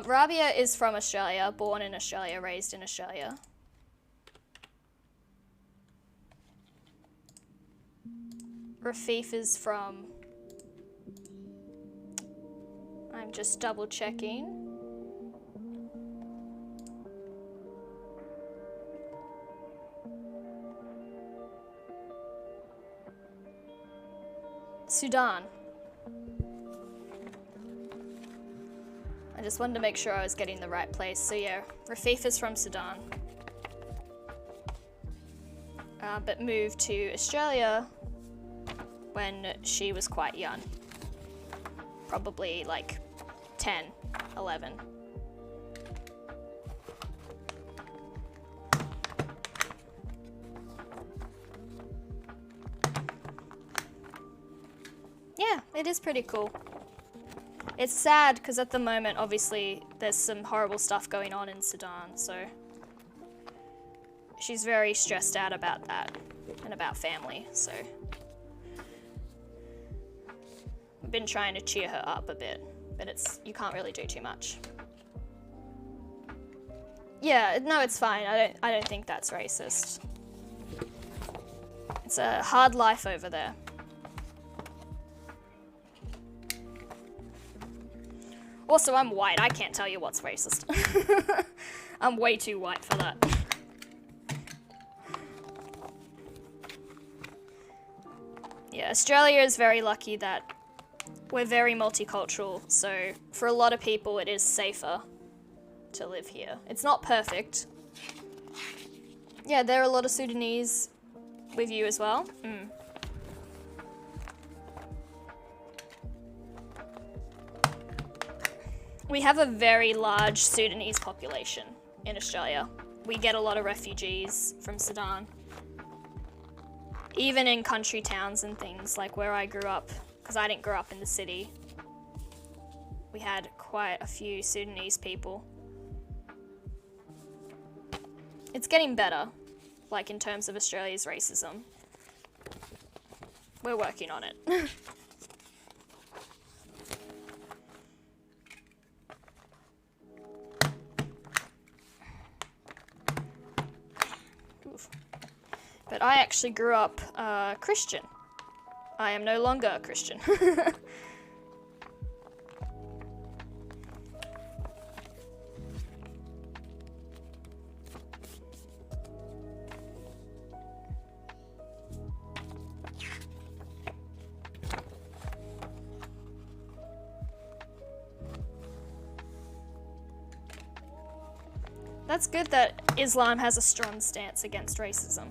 Rabia is from Australia, born in Australia, raised in Australia. Rafif is from. I'm just double checking. Sudan. I just wanted to make sure I was getting the right place. So yeah, Rafif is from Sudan. But moved to Australia when she was quite young. Probably like 10, 11. Yeah, it is pretty cool. It's sad because at the moment, obviously, there's some horrible stuff going on in Sudan, so she's very stressed out about that and about family, so I've been trying to cheer her up a bit, but you can't really do too much. Yeah, no, it's fine. I don't think that's racist. It's a hard life over there. Also, I'm white. I can't tell you what's racist. I'm way too white for that. Yeah, Australia is very lucky that we're very multicultural, so for a lot of people it is safer to live here. It's not perfect. Yeah, there are a lot of Sudanese with you as well. We have a very large Sudanese population in Australia. We get a lot of refugees from Sudan. Even in country towns and things, like where I grew up, because I didn't grow up in the city, we had quite a few Sudanese people. It's getting better, like in terms of Australia's racism. We're working on it. Oof. But I actually grew up Christian. I am no longer a Christian. That's good that Islam has a strong stance against racism.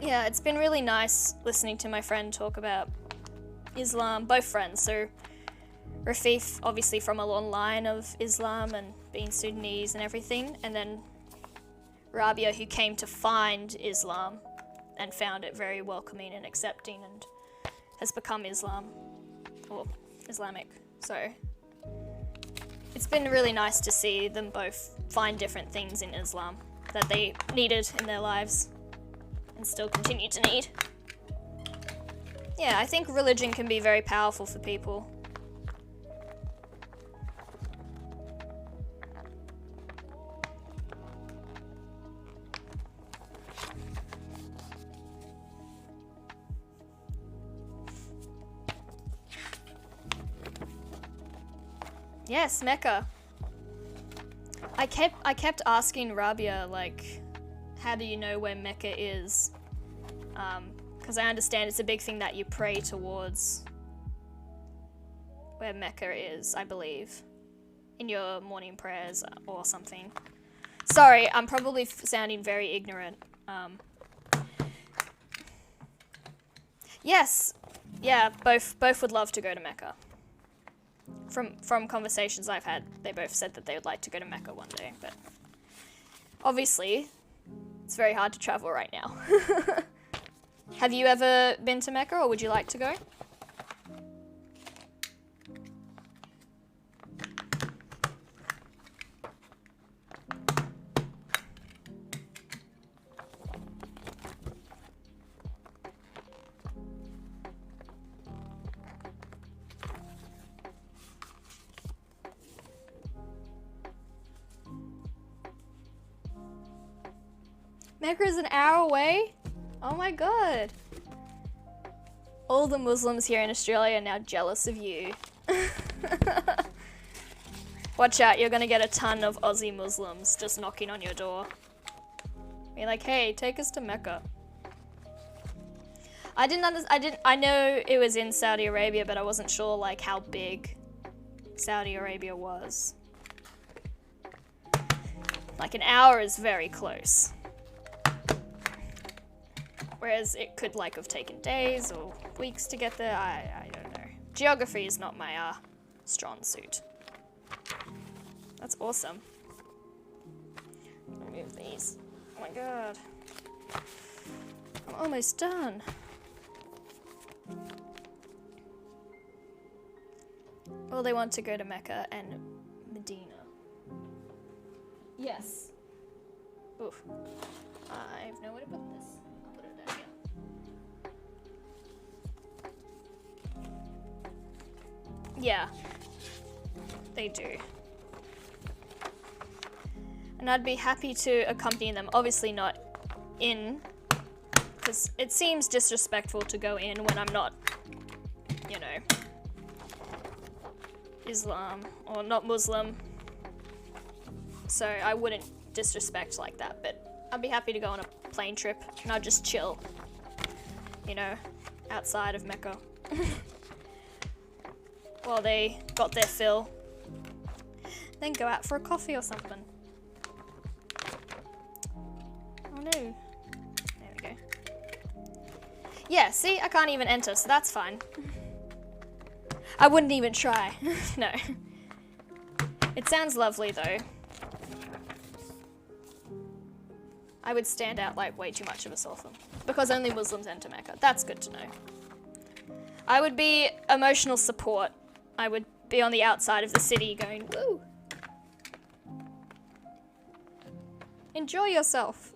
Yeah, it's been really nice listening to my friend talk about Islam, both friends. So Rafif, obviously from a long line of Islam and being Sudanese and everything, and then Rabia, who came to find Islam and found it very welcoming and accepting and has become Islamic. So it's been really nice to see them both find different things in Islam that they needed in their lives and still continue to need. Yeah, I think religion can be very powerful for people. Yes, Mecca. I kept asking Rabia, like, how do you know where Mecca is? Because I understand it's a big thing that you pray towards where Mecca is, I believe, in your morning prayers or something. Sorry, I'm probably sounding very ignorant. Yes, yeah, both would love to go to Mecca. From conversations I've had, they both said that they would like to go to Mecca one day, but obviously it's very hard to travel right now. Have you ever been to Mecca, or would you like to go? Mecca is an hour away? Oh my god. All the Muslims here in Australia are now jealous of you. Watch out, you're gonna get a ton of Aussie Muslims just knocking on your door. Be like, hey, take us to Mecca. I know it was in Saudi Arabia, but I wasn't sure like how big Saudi Arabia was. Like an hour is very close. Whereas it could like have taken days or weeks to get there. I don't know. Geography is not my strong suit. That's awesome. Remove these. Oh my god. I'm almost done. Well, they want to go to Mecca and Medina. Yes. Oof. I have nowhere to put this. I'll put it down here. Yeah. They do. And I'd be happy to accompany them. Obviously not in, because it seems disrespectful to go in when I'm not, you know, Islam, or not Muslim, so I wouldn't disrespect like that, but I'd be happy to go on a plane trip and I'd just chill, you know, outside of Mecca while they got their fill, then go out for a coffee or something. Oh no. There we go. Yeah, see, I can't even enter, so that's fine. I wouldn't even try. No. It sounds lovely though. I would stand out like way too much of a sore thumb. Because only Muslims enter Mecca. That's good to know. I would be emotional support. I would be on the outside of the city going, woo! Enjoy yourself.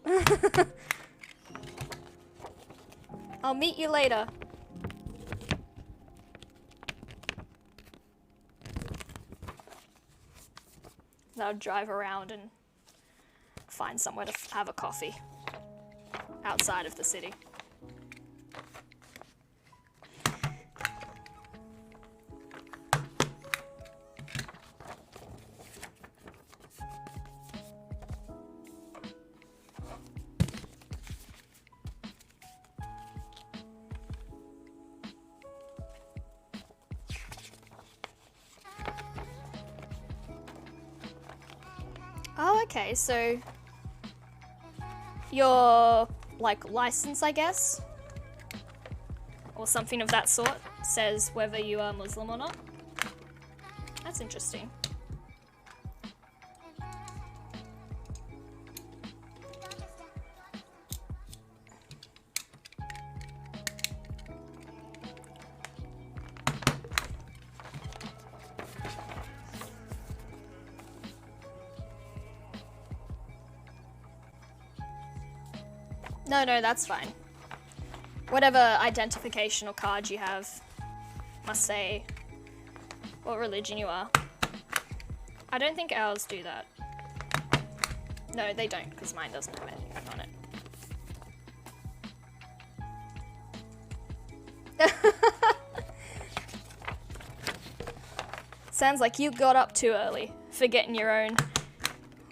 I'll meet you later. I'll drive around and find somewhere to have a coffee outside of the city. Oh, okay, so your, like, license, I guess, or something of that sort, says whether you are Muslim or not. That's interesting. No, that's fine. Whatever identification or card you have must say what religion you are. I don't think ours do that. No, they don't, because mine doesn't have anything on it. Sounds like you got up too early, forgetting your own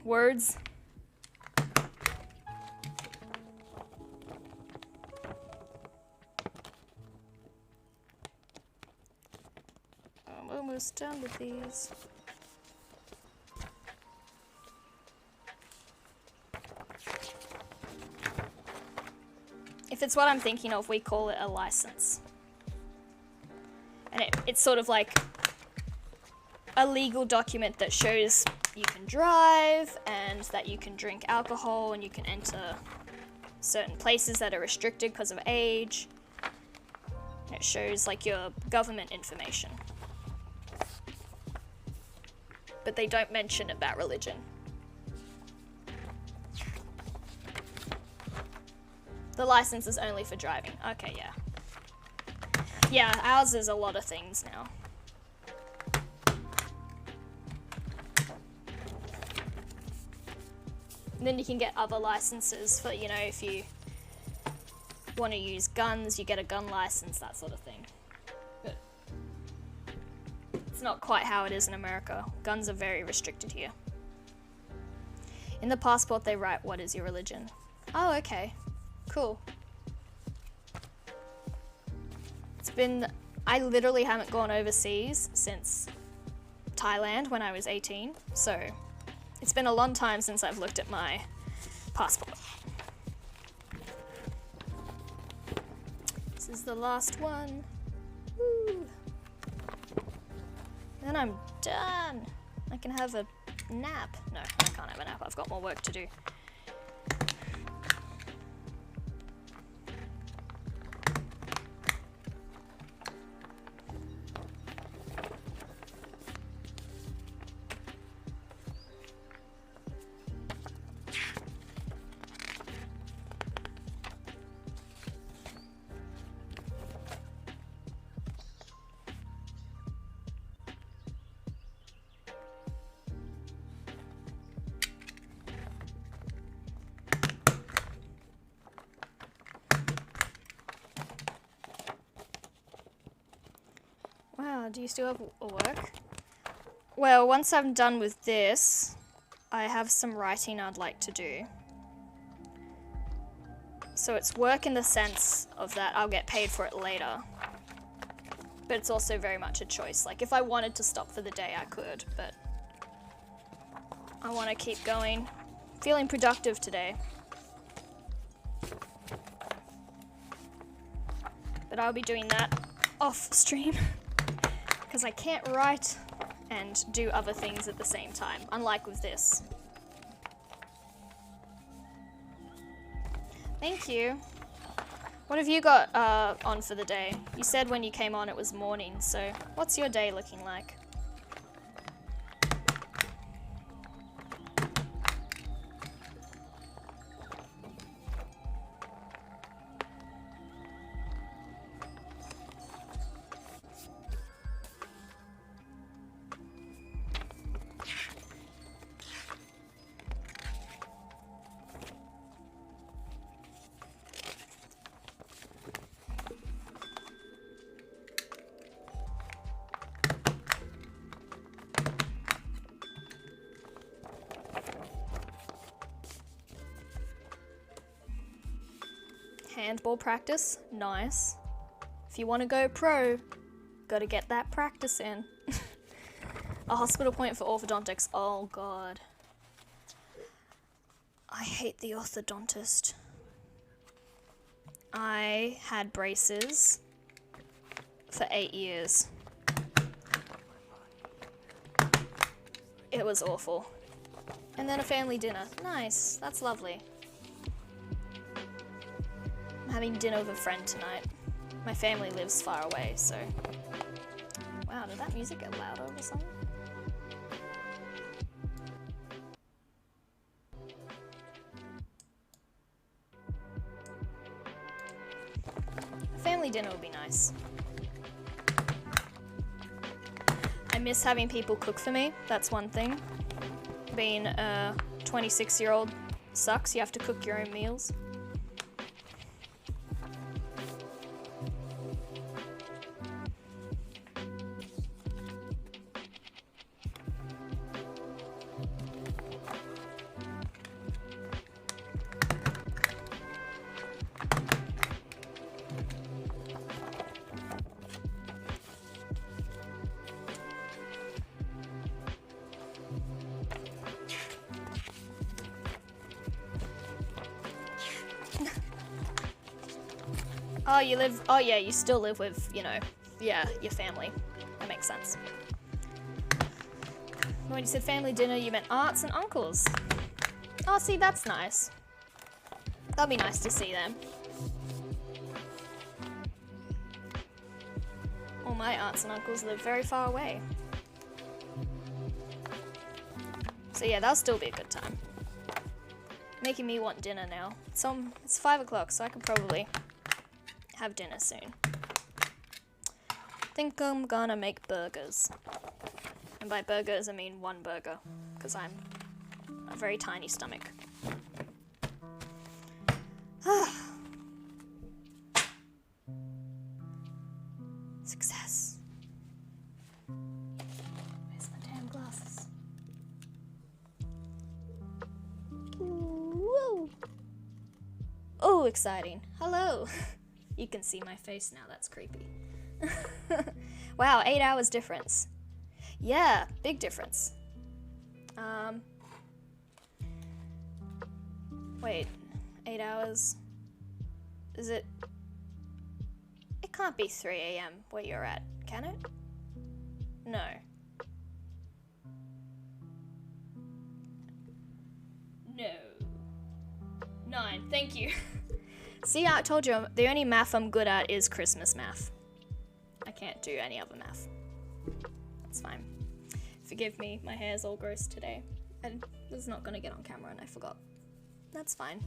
words. Almost done with these. If it's what I'm thinking of, we call it a license. And it's sort of like a legal document that shows you can drive and that you can drink alcohol and you can enter certain places that are restricted because of age. And it shows like your government information. But they don't mention about religion. The license is only for driving. Okay, yeah. Yeah, ours is a lot of things now. And then you can get other licenses for, you know, if you want to use guns, you get a gun license, that sort of thing. But it's not quite how it is in America. Guns are very restricted here. In the passport they write, what is your religion? Oh, okay. Cool. I literally haven't gone overseas since Thailand when I was 18, so it's been a long time since I've looked at my passport. This is the last one. Woo. Then I'm done. I can have a nap. No, I can't have a nap. I've got more work to do. Wow, do you still have a work? Well, once I'm done with this, I have some writing I'd like to do. So it's work in the sense of that I'll get paid for it later. But it's also very much a choice. Like, if I wanted to stop for the day, I could, but I want to keep going. Feeling productive today. But I'll be doing that off stream because I can't write and do other things at the same time, unlike with this. Thank you. What have you got on for the day? You said when you came on it was morning, so what's your day looking like? Handball practice, nice. If you want to go pro, gotta get that practice in. A hospital point for orthodontics, oh god. I hate the orthodontist. I had braces for 8 years. It was awful. And then a family dinner, nice, that's lovely. I'm having dinner with a friend tonight. My family lives far away, so... Wow, did that music get louder or something? A family dinner would be nice. I miss having people cook for me, that's one thing. Being a 26-year-old sucks, you have to cook your own meals. Oh, you live, oh yeah, you still live with, you know, yeah, your family. That makes sense. When you said family dinner, you meant aunts and uncles. Oh, see, that's nice. That'll be nice to see them. All my aunts and uncles live very far away. So yeah, that'll still be a good time. Making me want dinner now. It's 5 o'clock, so I could probably have dinner soon. Think I'm gonna make burgers. And by burgers, I mean one burger, because I'm a very tiny stomach. Success. Where's my damn glasses? Woo! Oh, exciting. Hello. You can see my face now, that's creepy. Wow, 8 hours difference. Yeah, big difference. Wait, 8 hours? Is it? It can't be 3 a.m. where you're at, can it? No. No. 9, thank you. See, I told you, the only math I'm good at is Christmas math. I can't do any other math. That's fine. Forgive me, my hair's all gross today. I was not gonna get on camera and I forgot. That's fine.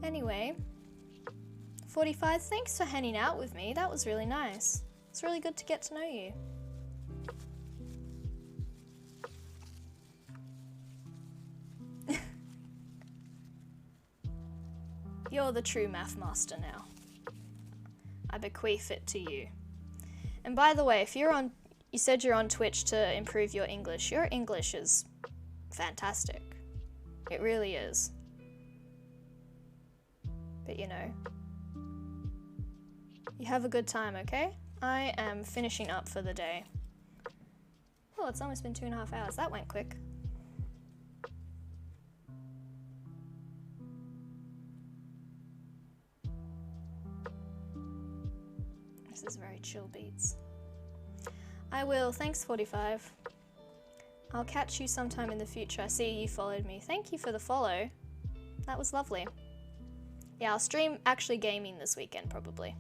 Anyway, 45, thanks for hanging out with me. That was really nice. It's really good to get to know you. You're the true math master now. I bequeath it to you. And by the way, if you're on You said you're on Twitch to improve your English. Your English is fantastic. It really is. But you know, you have a good time, okay? I am finishing up for the day. Oh, it's almost been 2.5 hours. That went quick. This is very chill beats. I will. Thanks, 45. I'll catch you sometime in the future. I see you followed me. Thank you for the follow. That was lovely. Yeah, I'll stream actually gaming this weekend, probably.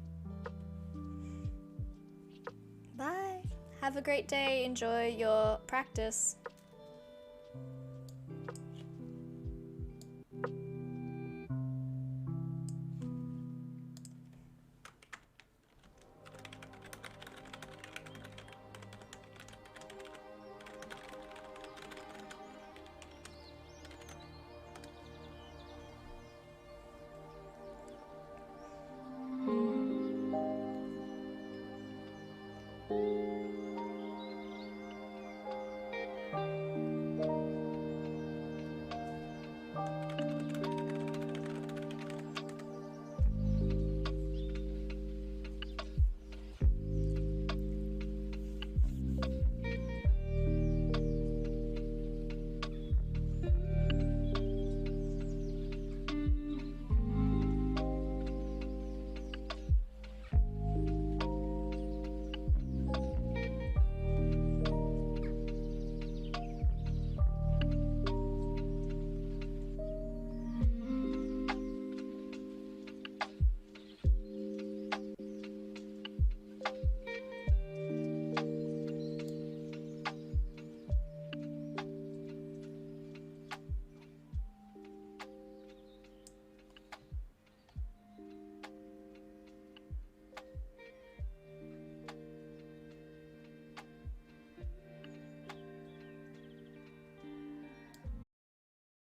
Bye. Have a great day. Enjoy your practice.